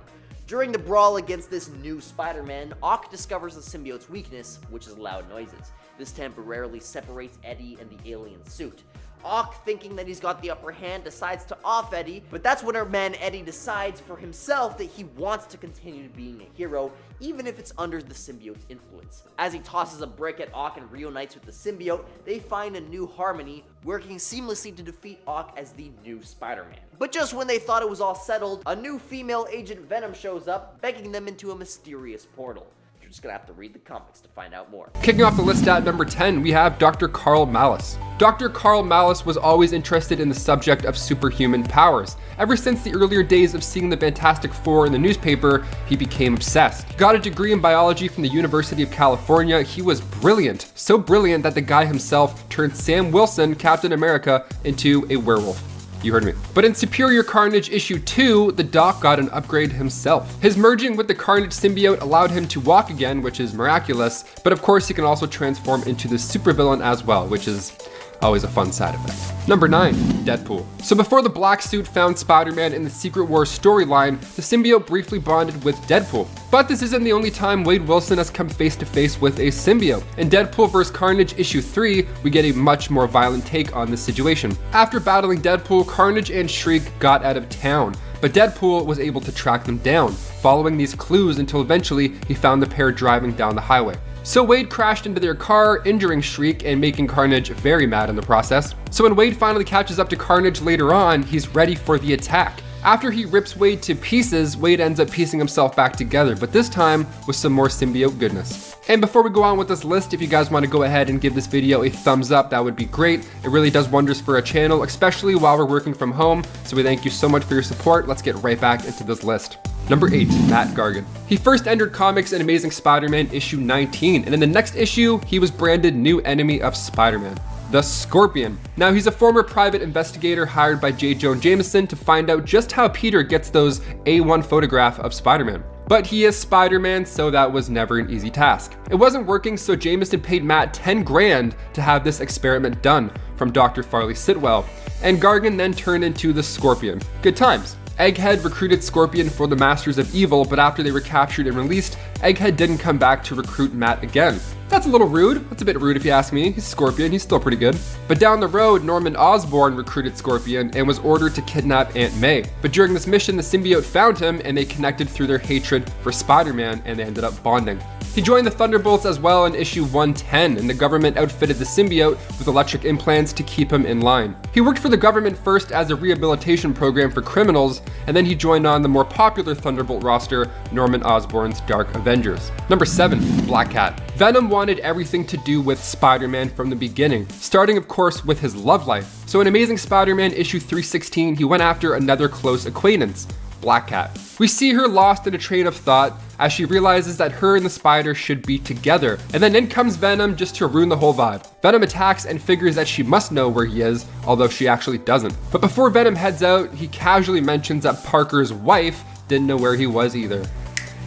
During the brawl against this new Spider-Man, Ock discovers the symbiote's weakness, which is loud noises. This temporarily separates Eddie and the alien suit. Ock, thinking that he's got the upper hand, decides to off Eddie, but that's when our man Eddie decides for himself that he wants to continue being a hero, even if it's under the symbiote's influence. As he tosses a brick at Ock and reunites with the symbiote, they find a new harmony, working seamlessly to defeat Ock as the new Spider-Man. But just when they thought it was all settled, a new female agent Venom shows up, begging them into a mysterious portal. You're just gonna have to read the comics to find out more.
Kicking off the list at number 10, we have Dr. Carl Malice. Dr. Carl Malice was always interested in the subject of superhuman powers. Ever since the earlier days of seeing the Fantastic Four in the newspaper, he became obsessed. Got a degree in biology from the University of California. He was brilliant. So brilliant that the guy himself turned Sam Wilson, Captain America, into a werewolf. You heard me. But in Superior Carnage issue 2, the Doc got an upgrade himself. His merging with the Carnage symbiote allowed him to walk again, which is miraculous, but of course he can also transform into the supervillain as well, which is always a fun side effect. Number 9, Deadpool. So before the black suit found Spider-Man in the Secret Wars storyline, the symbiote briefly bonded with Deadpool. But this isn't the only time Wade Wilson has come face to face with a symbiote. In Deadpool vs. Carnage issue 3, we get a much more violent take on this situation. After battling Deadpool, Carnage and Shriek got out of town, but Deadpool was able to track them down, following these clues until eventually he found the pair driving down the highway. So Wade crashed into their car, injuring Shriek and making Carnage very mad in the process. So when Wade finally catches up to Carnage later on, he's ready for the attack. After he rips Wade to pieces, Wade ends up piecing himself back together, but this time with some more symbiote goodness. And before we go on with this list, if you guys want to go ahead and give this video a thumbs up, that would be great. It really does wonders for our channel, especially while we're working from home. So we thank you so much for your support. Let's get right back into this list. Number 8, Matt Gargan. He first entered comics in Amazing Spider-Man issue 19, and in the next issue, he was branded new enemy of Spider-Man, the Scorpion. Now, he's a former private investigator hired by J. Jonah Jameson to find out just how Peter gets those A1 photograph of Spider-Man. But he is Spider-Man, so that was never an easy task. It wasn't working, so Jameson paid Matt 10 grand to have this experiment done from Dr. Farley Sitwell, and Gargan then turned into the Scorpion. Good times. Egghead recruited Scorpion for the Masters of Evil, but after they were captured and released, Egghead didn't come back to recruit Matt again. That's a little rude. That's a bit rude if you ask me. He's Scorpion, he's still pretty good. But down the road, Norman Osborn recruited Scorpion and was ordered to kidnap Aunt May. But during this mission, the symbiote found him and they connected through their hatred for Spider-Man, and they ended up bonding. He joined the Thunderbolts as well in issue 110, and the government outfitted the symbiote with electric implants to keep him in line. He worked for the government first as a rehabilitation program for criminals, and then he joined on the more popular Thunderbolt roster, Norman Osborn's Dark Avengers. Number 7, Black Cat. Venom wanted everything to do with Spider-Man from the beginning, starting of course with his love life. So in Amazing Spider-Man issue 316, he went after another close acquaintance, Black Cat. We see her lost in a train of thought as she realizes that her and the spider should be together. And then in comes Venom just to ruin the whole vibe. Venom attacks and figures that she must know where he is, although she actually doesn't. But before Venom heads out, he casually mentions that Parker's wife didn't know where he was either.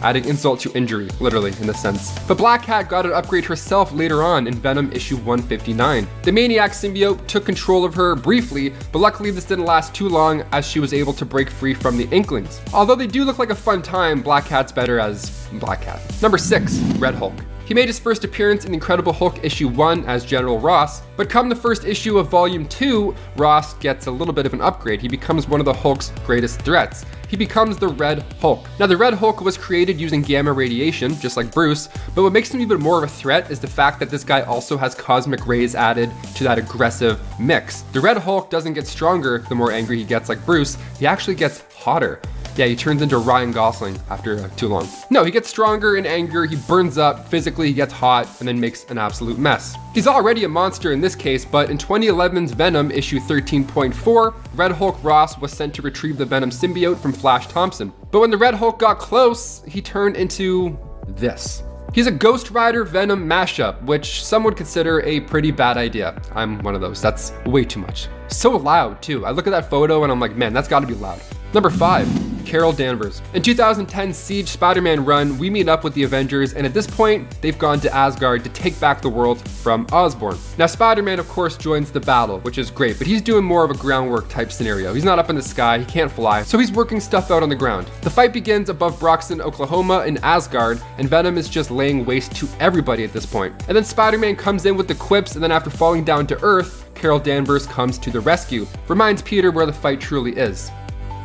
Adding insult to injury, literally, in a sense. But Black Cat got an upgrade herself later on in Venom issue 159. The Maniac symbiote took control of her briefly, but luckily this didn't last too long as she was able to break free from the Inklings. Although they do look like a fun time, Black Cat's better as Black Cat. Number 6, Red Hulk. He made his first appearance in Incredible Hulk issue 1 as General Ross, but come the first issue of volume 2, Ross gets a little bit of an upgrade. He becomes one of the Hulk's greatest threats. He becomes the Red Hulk. Now, the Red Hulk was created using gamma radiation, just like Bruce, but what makes him even more of a threat is the fact that this guy also has cosmic rays added to that aggressive mix. The Red Hulk doesn't get stronger the more angry he gets like Bruce, he actually gets hotter. Yeah, he turns into Ryan Gosling after too long. No, he gets stronger in anger, he burns up, physically he gets hot, and then makes an absolute mess. He's already a monster in this case, but in 2011's Venom issue 13.4, Red Hulk Ross was sent to retrieve the Venom symbiote from Flash Thompson. But when the Red Hulk got close, he turned into this. He's a Ghost Rider Venom mashup, which some would consider a pretty bad idea. I'm one of those, that's way too much. So loud too. I look at that photo and I'm like, man, that's gotta be loud. Number 5, Carol Danvers. In 2010's Siege Spider-Man run, we meet up with the Avengers, and at this point, they've gone to Asgard to take back the world from Osborn. Now, Spider-Man, of course, joins the battle, which is great, but he's doing more of a groundwork type scenario. He's not up in the sky, he can't fly, so he's working stuff out on the ground. The fight begins above Broxton, Oklahoma in Asgard, and Venom is just laying waste to everybody at this point. And then Spider-Man comes in with the quips, and then after falling down to Earth, Carol Danvers comes to the rescue, reminds Peter where the fight truly is.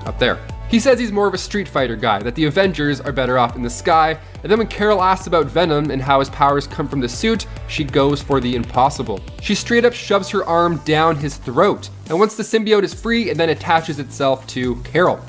Up there. He says he's more of a Street Fighter guy, that the Avengers are better off in the sky, and then when Carol asks about Venom and how his powers come from the suit, she goes for the impossible. She straight up shoves her arm down his throat, and once the symbiote is free, it then attaches itself to Carol.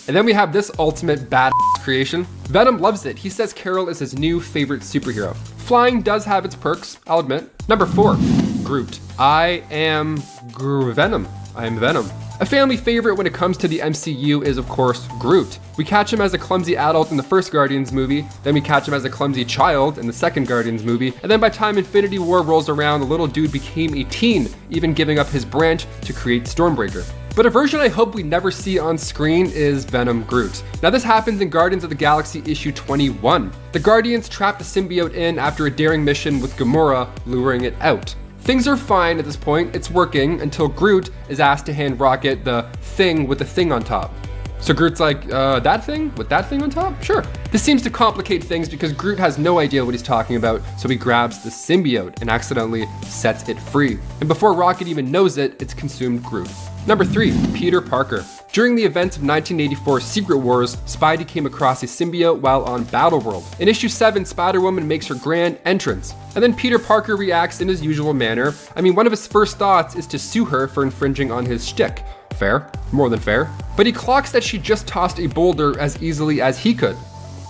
And then we have this ultimate badass creation. Venom loves it. He says Carol is his new favorite superhero. Flying does have its perks, I'll admit. Number 4, Groot. I am Venom. I am Venom. A family favorite when it comes to the MCU is, of course, Groot. We catch him as a clumsy adult in the first Guardians movie, then we catch him as a clumsy child in the second Guardians movie, and then by the time Infinity War rolls around, the little dude became a teen, even giving up his branch to create Stormbreaker. But a version I hope we never see on screen is Venom Groot. Now this happens in Guardians of the Galaxy issue 21. The Guardians trap the symbiote in after a daring mission with Gamora luring it out. Things are fine at this point, it's working, until Groot is asked to hand Rocket the thing with the thing on top. So Groot's like, that thing? With that thing on top? Sure. This seems to complicate things because Groot has no idea what he's talking about, so he grabs the symbiote and accidentally sets it free. And before Rocket even knows it, it's consumed Groot. Number 3, Peter Parker. During the events of 1984's Secret Wars, Spidey came across a symbiote while on Battleworld. In issue 7, Spider-Woman makes her grand entrance, and then Peter Parker reacts in his usual manner. I mean, one of his first thoughts is to sue her for infringing on his shtick. Fair, more than fair. But he clocks that she just tossed a boulder as easily as he could,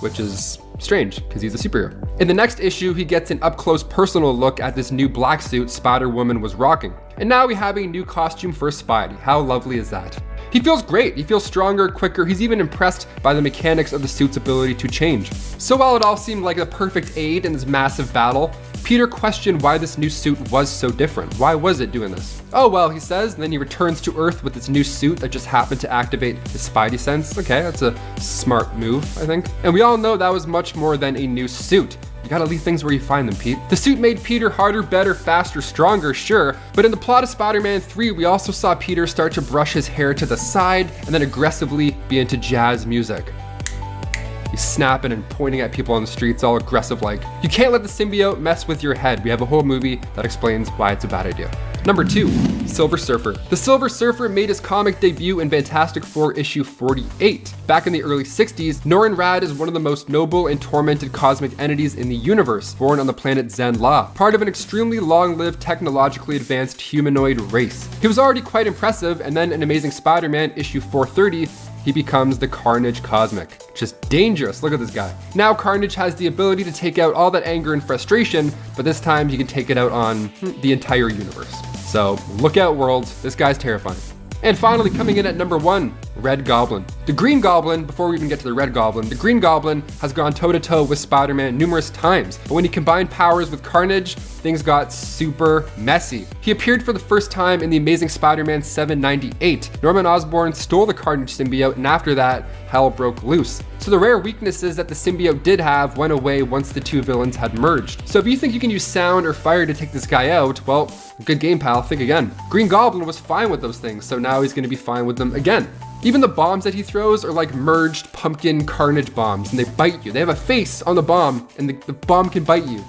which is strange, because he's a superhero. In the next issue, he gets an up-close personal look at this new black suit Spider-Woman was rocking. And now we have a new costume for Spidey. How lovely is that? He feels great, he feels stronger, quicker, he's even impressed by the mechanics of the suit's ability to change. So while it all seemed like a perfect aid in this massive battle, Peter questioned why this new suit was so different. Why was it doing this? Oh well, he says, and then he returns to Earth with this new suit that just happened to activate his Spidey sense. Okay, that's a smart move, I think. And we all know that was much more than a new suit. You gotta leave things where you find them, Pete. The suit made Peter harder, better, faster, stronger, sure, but in the plot of Spider-Man 3, we also saw Peter start to brush his hair to the side and then aggressively be into jazz music. He's snapping and pointing at people on the streets, all aggressive like. You can't let the symbiote mess with your head. We have a whole movie that explains why it's a bad idea. Number 2, Silver Surfer. The Silver Surfer made his comic debut in Fantastic Four issue 48. Back in the early 60s, Norrin Radd is one of the most noble and tormented cosmic entities in the universe, born on the planet Zen-La, part of an extremely long-lived, technologically advanced humanoid race. He was already quite impressive, and then in Amazing Spider-Man issue 430, he becomes the Carnage Cosmic. Just dangerous, look at this guy. Now Carnage has the ability to take out all that anger and frustration, but this time he can take it out on the entire universe. So look out, world, this guy's terrifying. And finally, coming in at number 1, Red Goblin. The Green Goblin, before we even get to the Red Goblin, the Green Goblin has gone toe-to-toe with Spider-Man numerous times, but when he combined powers with Carnage, things got super messy. He appeared for the first time in the Amazing Spider-Man 798. Norman Osborn stole the Carnage symbiote, and after that, hell broke loose. So the rare weaknesses that the symbiote did have went away once the two villains had merged. So if you think you can use sound or fire to take this guy out, well, good game, pal, think again. Green Goblin was fine with those things, so now he's gonna be fine with them again. Even the bombs that he throws are like merged pumpkin Carnage bombs, and they bite you. They have a face on the bomb, and the bomb can bite you.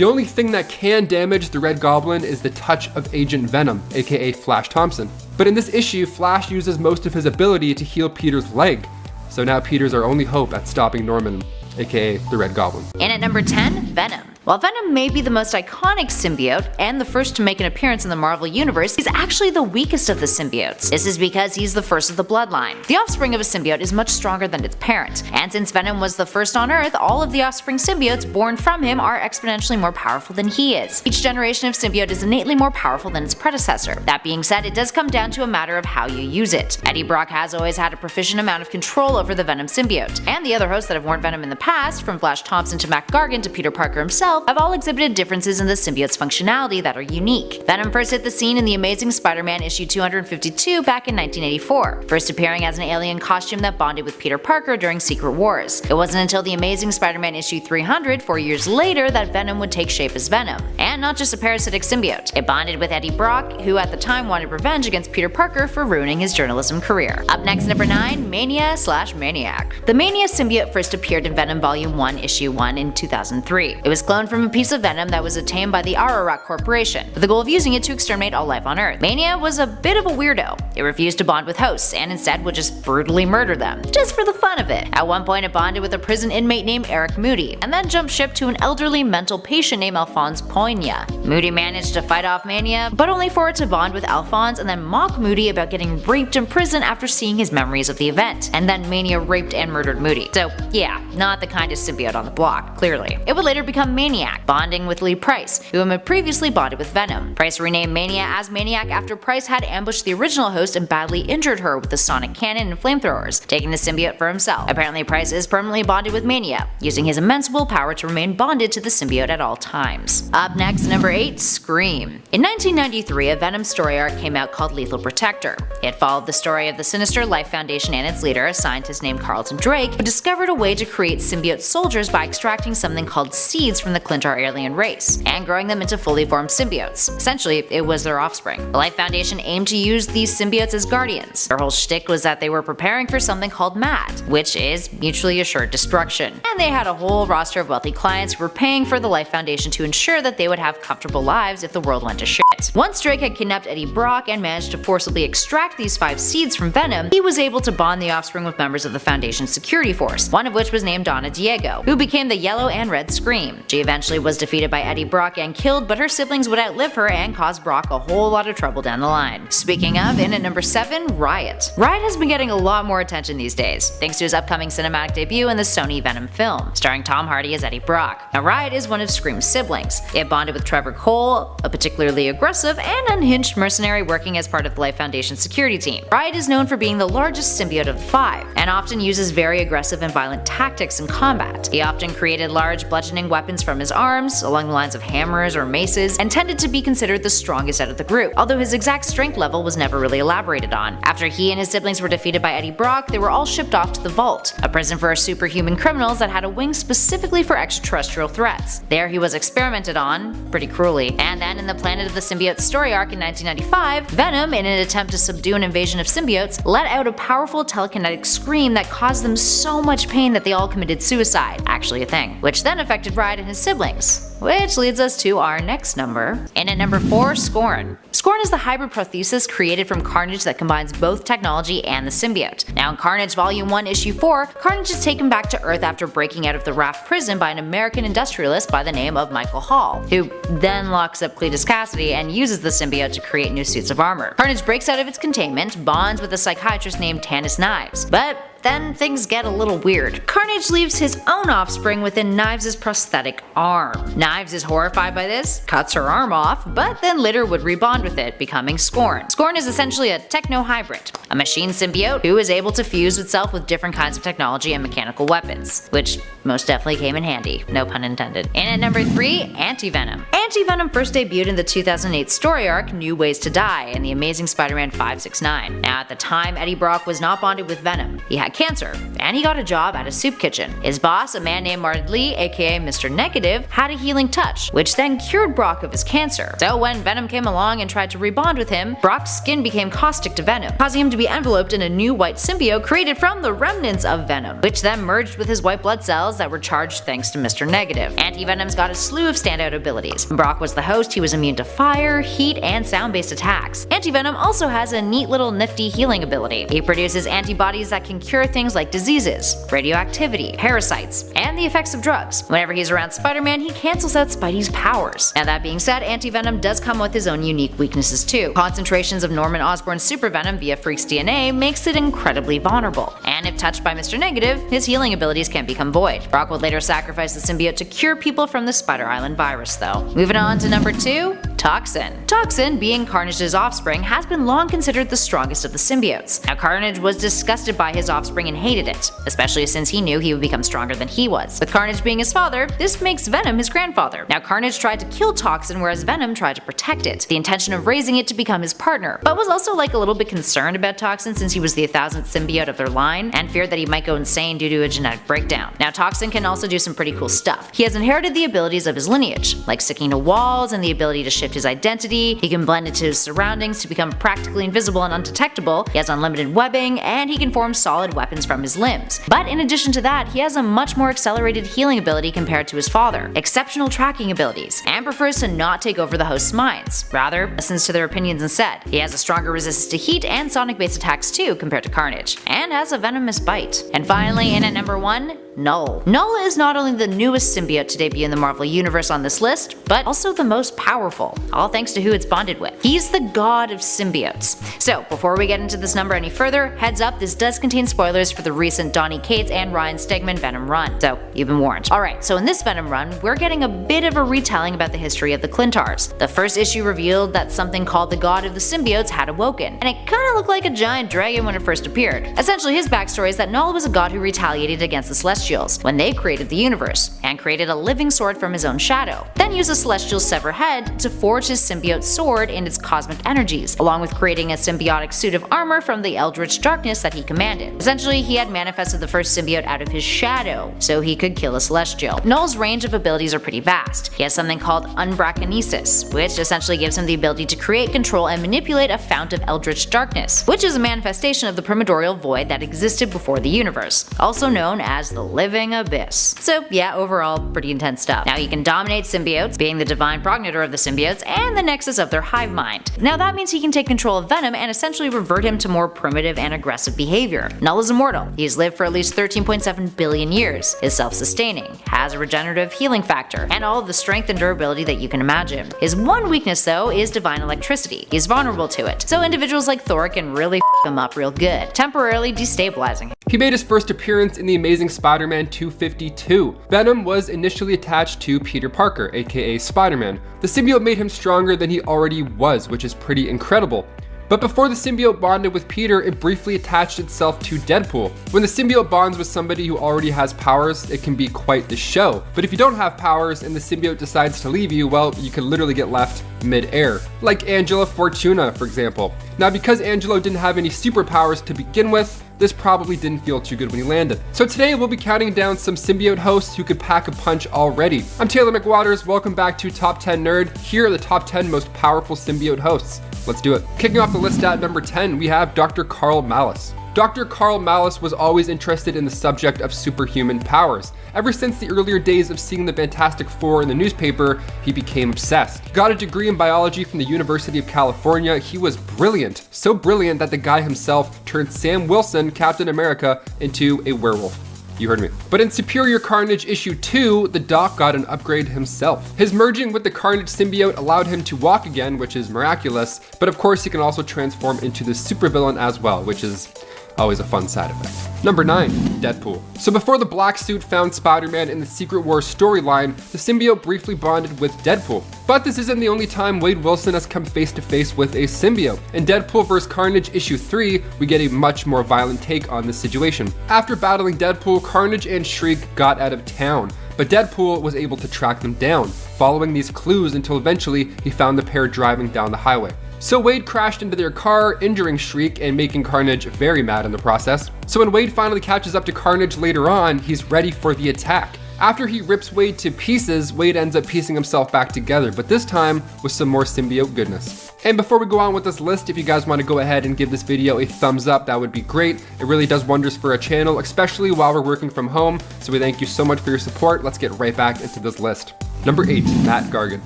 The only thing that can damage the Red Goblin is the touch of Agent Venom, aka Flash Thompson. But in this issue, Flash uses most of his ability to heal Peter's leg. So now Peter's our only hope at stopping Norman, aka the Red Goblin.
In at number 10, Venom. While Venom may be the most iconic symbiote and the first to make an appearance in the Marvel Universe, he's actually the weakest of the symbiotes. This is because he's the first of the bloodline. The offspring of a symbiote is much stronger than its parent, and since Venom was the first on Earth, all of the offspring symbiotes born from him are exponentially more powerful than he is. Each generation of symbiote is innately more powerful than its predecessor. That being said, it does come down to a matter of how you use it. Eddie Brock has always had a proficient amount of control over the Venom symbiote, and the other hosts that have worn Venom in the past, from Flash Thompson to Mac Gargan to Peter Parker himself, have all exhibited differences in the symbiote's functionality that are unique. Venom first hit the scene in the Amazing Spider-Man issue 252 back in 1984, first appearing as an alien costume that bonded with Peter Parker during Secret Wars. It wasn't until the Amazing Spider-Man issue 300, 4 years later, that Venom would take shape as Venom, and not just a parasitic symbiote. It bonded with Eddie Brock, who at the time wanted revenge against Peter Parker for ruining his journalism career. Up next, number 9, Mania/Maniac. The Mania symbiote first appeared in Venom Volume 1, Issue 1 in 2003. It was cloned from a piece of Venom that was obtained by the Ararat Corporation, with the goal of using it to exterminate all life on Earth. Mania was a bit of a weirdo. It refused to bond with hosts, and instead would just brutally murder them, just for the fun of it. At one point it bonded with a prison inmate named Eric Moody, and then jumped ship to an elderly mental patient named Alphonse Poigna. Moody managed to fight off Mania, but only for it to bond with Alphonse and then mock Moody about getting raped in prison after seeing his memories of the event, and then Mania raped and murdered Moody. So yeah, not the kindest symbiote on the block, clearly. It would later become Maniac, bonding with Lee Price, who had previously bonded with Venom. Price renamed Mania as Maniac after Price had ambushed the original host and badly injured her with the sonic cannon and flamethrowers, taking the symbiote for himself. Apparently Price is permanently bonded with Mania, using his immense willpower to remain bonded to the symbiote at all times. Up next, number 8, Scream. In 1993, a Venom story arc came out called Lethal Protector. It followed the story of the Sinister Life Foundation and its leader, a scientist named Carlton Drake, who discovered a way to create symbiote soldiers by extracting something called seeds from the Clintar alien race, and growing them into fully formed symbiotes. Essentially, it was their offspring. The Life Foundation aimed to use these symbiotes as guardians. Their whole shtick was that they were preparing for something called MAD, which is mutually assured destruction. And they had a whole roster of wealthy clients who were paying for the Life Foundation to ensure that they would have comfortable lives if the world went to shit. Once Drake had kidnapped Eddie Brock and managed to forcibly extract these 5 seeds from Venom, he was able to bond the offspring with members of the Foundation's security force, one of which was named Donna Diego, who became the Yellow and Red Scream. She eventually was defeated by Eddie Brock and killed, but her siblings would outlive her and cause Brock a whole lot of trouble down the line. Speaking of, in at number 7, Riot. Riot has been getting a lot more attention these days, thanks to his upcoming cinematic debut in the Sony Venom film, starring Tom Hardy as Eddie Brock. Now Riot is one of Scream's siblings. It bonded with Trevor Cole, a particularly aggressive and unhinged mercenary working as part of the Life Foundation's security team. Riot is known for being the largest symbiote of the 5, and often uses very aggressive and violent tactics in combat. He often created large bludgeoning weapons from his arms, along the lines of hammers or maces, and tended to be considered the strongest out of the group, although his exact strength level was never really elaborated on. After he and his siblings were defeated by Eddie Brock, they were all shipped off to the Vault, a prison for superhuman criminals that had a wing specifically for extraterrestrial threats. There he was experimented on, pretty cruelly, and then in the Planet of the Symbiotes story arc in 1995, Venom, in an attempt to subdue an invasion of symbiotes, let out a powerful telekinetic scream that caused them so much pain that they all committed suicide, actually a thing, which then affected Riot and his siblings. Which leads us to our next number. And at number 4, Scorn. Scorn is the hybrid prothesis created from Carnage that combines both technology and the symbiote. Now in Carnage Volume 1 Issue 4, Carnage is taken back to Earth after breaking out of the Raft prison by an American industrialist by the name of Michael Hall, who then locks up Cletus Cassidy and uses the symbiote to create new suits of armor. Carnage breaks out of its containment, bonds with a psychiatrist named Tanis Knives, but then things get a little weird. Carnage leaves his own offspring within Knives' prosthetic arm. Knives is horrified by this, cuts her arm off, but then later would rebond with it, becoming Scorn. Scorn is essentially a techno-hybrid, a machine symbiote who is able to fuse itself with different kinds of technology and mechanical weapons, which most definitely came in handy, no pun intended. And at number 3, Anti-Venom. Anti-Venom first debuted in the 2008 story arc New Ways to Die in the Amazing Spider-Man 569. Now at the time, Eddie Brock was not bonded with Venom. He had had cancer, and he got a job at a soup kitchen. His boss, a man named Martin Lee, aka Mr. Negative, had a healing touch, which then cured Brock of his cancer. So when Venom came along and tried to rebond with him, Brock's skin became caustic to Venom, causing him to be enveloped in a new white symbiote created from the remnants of Venom, which then merged with his white blood cells that were charged thanks to Mr. Negative. Anti-Venom's got a slew of standout abilities. When Brock was the host, he was immune to fire, heat, and sound-based attacks. Anti-Venom also has a neat little nifty healing ability. He produces antibodies that can cure things like diseases, radioactivity, parasites, and the effects of drugs. Whenever he's around Spider-Man, he cancels out Spidey's powers. Now that being said, Anti-Venom does come with his own unique weaknesses too. Concentrations of Norman Osborn's super venom via Freak's DNA makes it incredibly vulnerable, and if touched by Mr. Negative, his healing abilities can become void. Brock would later sacrifice the symbiote to cure people from the Spider Island virus though. Moving on to number 2, Toxin. Toxin, being Carnage's offspring, has been long considered the strongest of the symbiotes. Now Carnage was disgusted by his offspring and hated it, especially since he knew he would become stronger than he was. With Carnage being his father, this makes Venom his grandfather. Now Carnage tried to kill Toxin, whereas Venom tried to protect it, the intention of raising it to become his partner, but was also a little bit concerned about Toxin since he was the 1000th symbiote of their line, and feared that he might go insane due to a genetic breakdown. Now Toxin can also do some pretty cool stuff. He has inherited the abilities of his lineage, like sticking to walls and the ability to shift his identity. He can blend into his surroundings to become practically invisible and undetectable. He has unlimited webbing, and he can form solid weapons from his limbs. But in addition to that, he has a much more accelerated healing ability compared to his father, exceptional tracking abilities, and prefers to not take over the host's minds. Rather, listens to their opinions instead. He has a stronger resistance to heat and sonic-based attacks too compared to Carnage, and has a venomous bite. And finally, in at number 1, Null. Null is not only the newest symbiote to debut in the Marvel Universe on this list, but also the most powerful, all thanks to who it's bonded with. He's the god of symbiotes. So before we get into this number any further, heads up, this does contain spoilers for the recent Donny Cates and Ryan Stegman Venom run, so you've been warned. Alright, so in this Venom run, we're getting a bit of a retelling about the history of the Clintars. The first issue revealed that something called the god of the symbiotes had awoken, and it kinda looked like a giant dragon when it first appeared. Essentially, his backstory is that Null was a god who retaliated against the Celestials when they created the universe, and created a living sword from his own shadow, then used the Celestial's severed head to forge his symbiote sword in its cosmic energies, along with creating a symbiotic suit of armor from the eldritch darkness that he commanded. Essentially, he had manifested the first symbiote out of his shadow, so he could kill a Celestial. Null's range of abilities are pretty vast. He has something called Unbrachonesis, which essentially gives him the ability to create, control, and manipulate a fount of eldritch darkness, which is a manifestation of the primordial void that existed before the universe, also known as the living abyss. So yeah, overall, pretty intense stuff. Now he can dominate symbiotes, being the divine progenitor of the symbiotes and the nexus of their hive mind. Now that means he can take control of Venom and essentially revert him to more primitive and aggressive behavior. Null is immortal. He has lived for at least 13.7 billion years, is self-sustaining, has a regenerative healing factor, and all of the strength and durability that you can imagine. His one weakness though is divine electricity. He's vulnerable to it, so individuals like Thor can really him up real good, temporarily destabilizing him.
He made his first appearance in the Amazing Spider-Man 252. Venom was initially attached to Peter Parker, aka Spider-Man. The symbiote made him stronger than he already was, which is pretty incredible. But before the symbiote bonded with Peter, it briefly attached itself to Deadpool. When the symbiote bonds with somebody who already has powers, it can be quite the show. But if you don't have powers and the symbiote decides to leave you, well, you can literally get left mid-air. Like Angela Fortuna, for example. Now, because Angelo didn't have any superpowers to begin with, this probably didn't feel too good when he landed. So today we'll be counting down some symbiote hosts who could pack a punch already. I'm Taylor McWaters, welcome back to Top 10 Nerd. Here are the top 10 most powerful symbiote hosts. Let's do it. Kicking off the list at number 10, we have Dr. Carl Malice. Dr. Carl Malice was always interested in the subject of superhuman powers. Ever since the earlier days of seeing the Fantastic Four in the newspaper, he became obsessed. Got a degree in biology from the University of California. He was brilliant. So brilliant that the guy himself turned Sam Wilson, Captain America, into a werewolf. You heard me. But in Superior Carnage issue 2, the Doc got an upgrade himself. His merging with the Carnage symbiote allowed him to walk again, which is miraculous, but of course he can also transform into the supervillain as well, which is always a fun side effect. Number 9, Deadpool. So before the black suit found Spider-Man in the Secret Wars storyline, the symbiote briefly bonded with Deadpool. But this isn't the only time Wade Wilson has come face to face with a symbiote. In Deadpool vs. Carnage issue 3, we get a much more violent take on this situation. After battling Deadpool, Carnage and Shriek got out of town, but Deadpool was able to track them down, following these clues until eventually he found the pair driving down the highway. So Wade crashed into their car, injuring Shriek and making Carnage very mad in the process. So when Wade finally catches up to Carnage later on, he's ready for the attack. After he rips Wade to pieces, Wade ends up piecing himself back together, but this time with some more symbiote goodness. And before we go on with this list, if you guys want to go ahead and give this video a thumbs up, that would be great. It really does wonders for our channel, especially while we're working from home. So we thank you so much for your support. Let's get right back into this list. Number 8, Matt Gargan.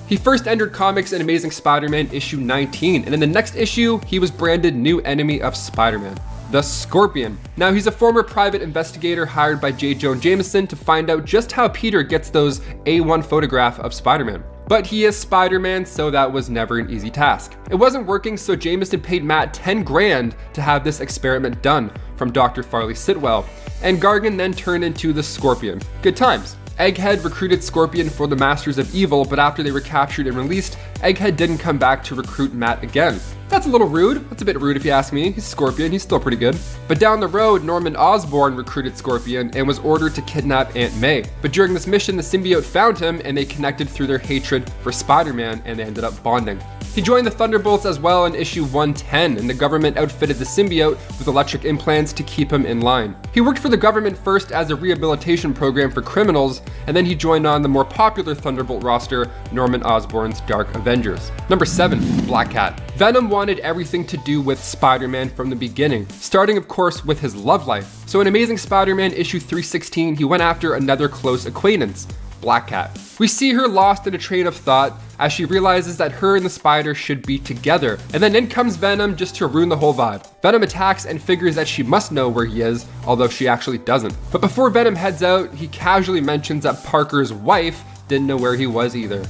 He first entered comics in Amazing Spider-Man issue 19, and in the next issue, he was branded new enemy of Spider-Man, the Scorpion. Now, he's a former private investigator hired by J. Jonah Jameson to find out just how Peter gets those A1 photograph of Spider-Man. But he is Spider-Man, so that was never an easy task. It wasn't working, so Jameson paid Matt 10 grand to have this experiment done from Dr. Farley Sitwell, and Gargan then turned into the Scorpion. Good times. Egghead recruited Scorpion for the Masters of Evil, but after they were captured and released, Egghead didn't come back to recruit Matt again. That's a little rude. That's a bit rude if you ask me. He's Scorpion, he's still pretty good. But down the road, Norman Osborn recruited Scorpion and was ordered to kidnap Aunt May. But during this mission, the symbiote found him and they connected through their hatred for Spider-Man and they ended up bonding. He joined the Thunderbolts as well in issue 110, and the government outfitted the symbiote with electric implants to keep him in line. He worked for the government first as a rehabilitation program for criminals, and then he joined on the more popular Thunderbolt roster, Norman Osborn's Dark Avengers. Number 7, Black Cat. Venom wanted everything to do with Spider-Man from the beginning, starting of course with his love life. So in Amazing Spider-Man issue 316, he went after another close acquaintance, Black Cat. We see her lost in a train of thought as she realizes that her and the spider should be together. And then in comes Venom just to ruin the whole vibe. Venom attacks and figures that she must know where he is, although she actually doesn't. But before Venom heads out, he casually mentions that Parker's wife didn't know where he was either.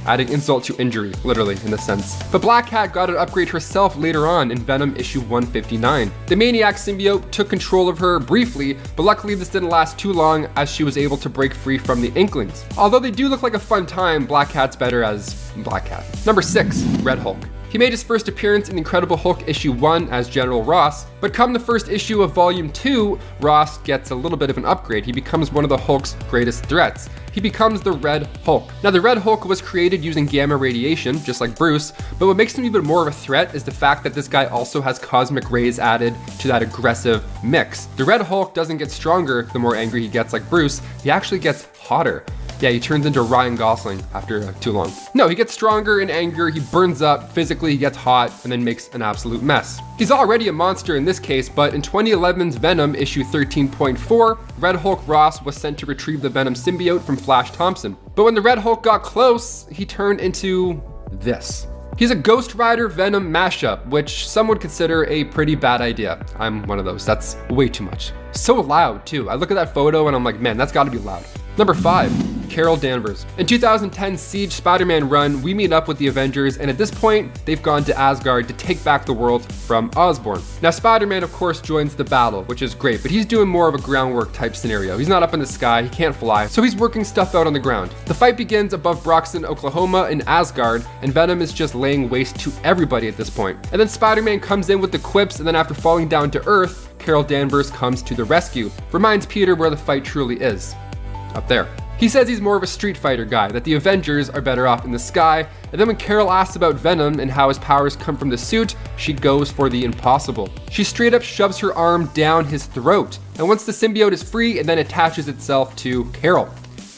Adding insult to injury, literally, in a sense. But Black Cat got an upgrade herself later on in Venom issue 159. The Maniac symbiote took control of her briefly, but luckily this didn't last too long as she was able to break free from the Inklings. Although they do look like a fun time, Black Cat's better as Black Cat. Number 6, Red Hulk. He made his first appearance in Incredible Hulk issue 1 as General Ross, but come the first issue of volume 2, Ross gets a little bit of an upgrade. He becomes one of the Hulk's greatest threats. He becomes the Red Hulk. Now the Red Hulk was created using gamma radiation, just like Bruce, but what makes him even more of a threat is the fact that this guy also has cosmic rays added to that aggressive mix. The Red Hulk doesn't get stronger the more angry he gets like Bruce, he actually gets hotter. Yeah, he turns into Ryan Gosling after too long. No, he gets stronger in anger, he burns up, physically he gets hot, and then makes an absolute mess. He's already a monster in this case, but in 2011's Venom issue 13.4, Red Hulk Ross was sent to retrieve the Venom symbiote from Flash Thompson. But when the Red Hulk got close, he turned into this. He's a Ghost Rider Venom mashup, which some would consider a pretty bad idea. I'm one of those, that's way too much. So loud too. I look at that photo and I'm like, man, that's gotta be loud. Number 5, Carol Danvers. In 2010's Siege Spider-Man run, we meet up with the Avengers, and at this point, they've gone to Asgard to take back the world from Osborn. Now, Spider-Man, of course, joins the battle, which is great, but he's doing more of a groundwork type scenario. He's not up in the sky, he can't fly, so he's working stuff out on the ground. The fight begins above Broxton, Oklahoma in Asgard, and Venom is just laying waste to everybody at this point. And then Spider-Man comes in with the quips, and then after falling down to Earth, Carol Danvers comes to the rescue, reminds Peter where the fight truly is. Up there. He says he's more of a Street Fighter guy, that the Avengers are better off in the sky, and then when Carol asks about Venom and how his powers come from the suit, she goes for the impossible. She straight up shoves her arm down his throat, and once the symbiote is free, it then attaches itself to Carol.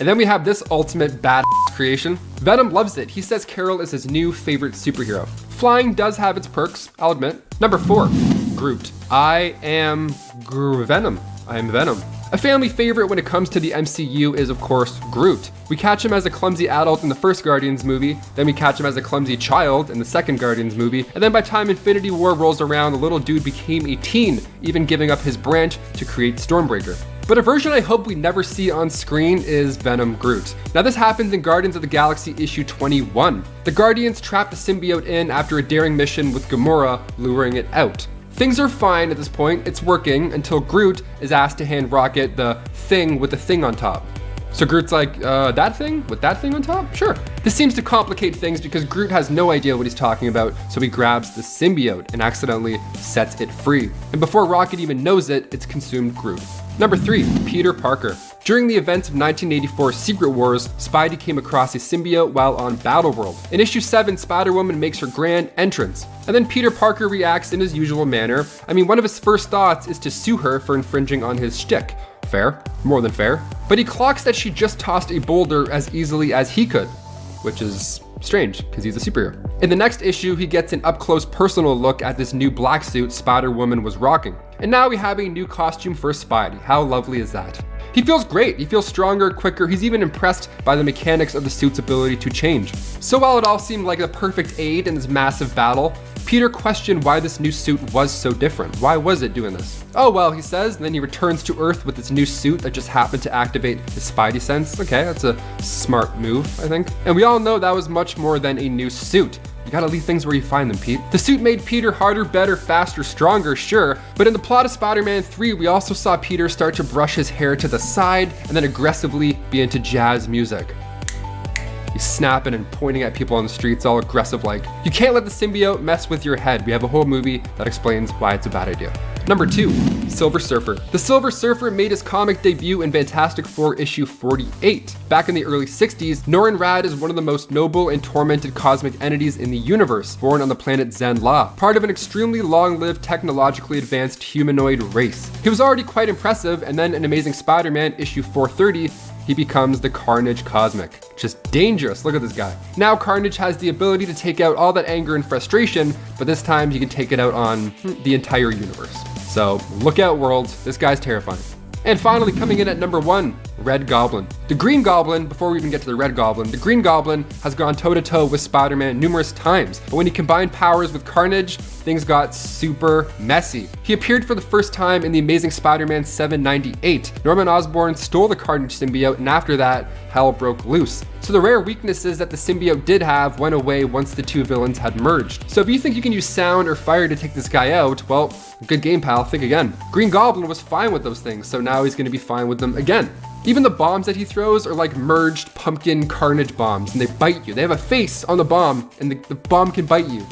And then we have this ultimate badass creation. Venom loves it. He says Carol is his new favorite superhero. Flying does have its perks, I'll admit. Number 4, Groot. I am Venom. I am Venom. A family favorite when it comes to the MCU is, of course, Groot. We catch him as a clumsy adult in the first Guardians movie, then we catch him as a clumsy child in the second Guardians movie, and then by the time Infinity War rolls around, the little dude became a teen, even giving up his branch to create Stormbreaker. But a version I hope we never see on screen is Venom Groot. Now this happens in Guardians of the Galaxy issue 21. The Guardians trap the symbiote in after a daring mission with Gamora, luring it out. Things are fine at this point, it's working, until Groot is asked to hand Rocket the thing with the thing on top. So Groot's like, that thing? With that thing on top? Sure. This seems to complicate things because Groot has no idea what he's talking about, so he grabs the symbiote and accidentally sets it free. And before Rocket even knows it, it's consumed Groot. Number 3, Peter Parker. During the events of 1984 Secret Wars, Spidey came across a symbiote while on Battleworld. In issue 7, Spider-Woman makes her grand entrance. And then Peter Parker reacts in his usual manner. I mean, one of his first thoughts is to sue her for infringing on his shtick. Fair, more than fair. But he clocks that she just tossed a boulder as easily as he could, which is strange, because he's a superhero. In the next issue, he gets an up-close personal look at this new black suit Spider-Woman was rocking. And now we have a new costume for Spidey. How lovely is that? He feels great, he feels stronger, quicker, he's even impressed by the mechanics of the suit's ability to change. So while it all seemed like a perfect aid in this massive battle, Peter questioned why this new suit was so different. Why was it doing this? Oh well, he says, and then he returns to Earth with this new suit that just happened to activate his Spidey sense. Okay, that's a smart move, I think. And we all know that was much more than a new suit. You gotta leave things where you find them, Pete. The suit made Peter harder, better, faster, stronger, sure, but in the plot of Spider-Man 3, we also saw Peter start to brush his hair to the side and then aggressively be into jazz music. He's snapping and pointing at people on the streets, all aggressive like. You can't let the symbiote mess with your head. We have a whole movie that explains why it's a bad idea. Number 2, Silver Surfer. The Silver Surfer made his comic debut in Fantastic Four issue 48. Back in the early 60s, Norrin Radd is one of the most noble and tormented cosmic entities in the universe, born on the planet Zen-La, part of an extremely long-lived, technologically advanced humanoid race. He was already quite impressive, and then in Amazing Spider-Man issue 430, he becomes the Carnage Cosmic. Just dangerous, look at this guy. Now Carnage has the ability to take out all that anger and frustration, but this time he can take it out on the entire universe. So look out, world, this guy's terrifying. And finally, coming in at number 1, Red Goblin. The Green Goblin, before we even get to the Red Goblin, the Green Goblin has gone toe-to-toe with Spider-Man numerous times, but when he combined powers with Carnage, things got super messy. He appeared for the first time in the Amazing Spider-Man 798. Norman Osborn stole the Carnage symbiote, and after that, hell broke loose. So the rare weaknesses that the symbiote did have went away once the two villains had merged. So if you think you can use sound or fire to take this guy out, well, good game, pal, think again. Green Goblin was fine with those things, so now he's gonna be fine with them again. Even the bombs that he throws are like merged pumpkin Carnage bombs, and they bite you. They have a face on the bomb, and the bomb can bite you.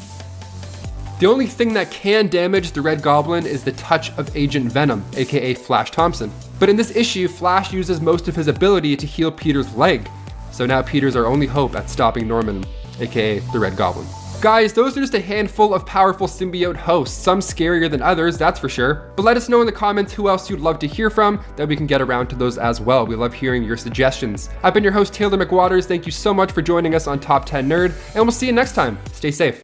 The only thing that can damage the Red Goblin is the touch of Agent Venom, aka Flash Thompson. But in this issue, Flash uses most of his ability to heal Peter's leg. So now Peter's our only hope at stopping Norman, aka the Red Goblin. Guys, those are just a handful of powerful symbiote hosts, some scarier than others, that's for sure. But let us know in the comments who else you'd love to hear from, that we can get around to those as well. We love hearing your suggestions. I've been your host, Taylor McWaters. Thank you so much for joining us on Top 10 Nerd, and we'll see you next time. Stay safe.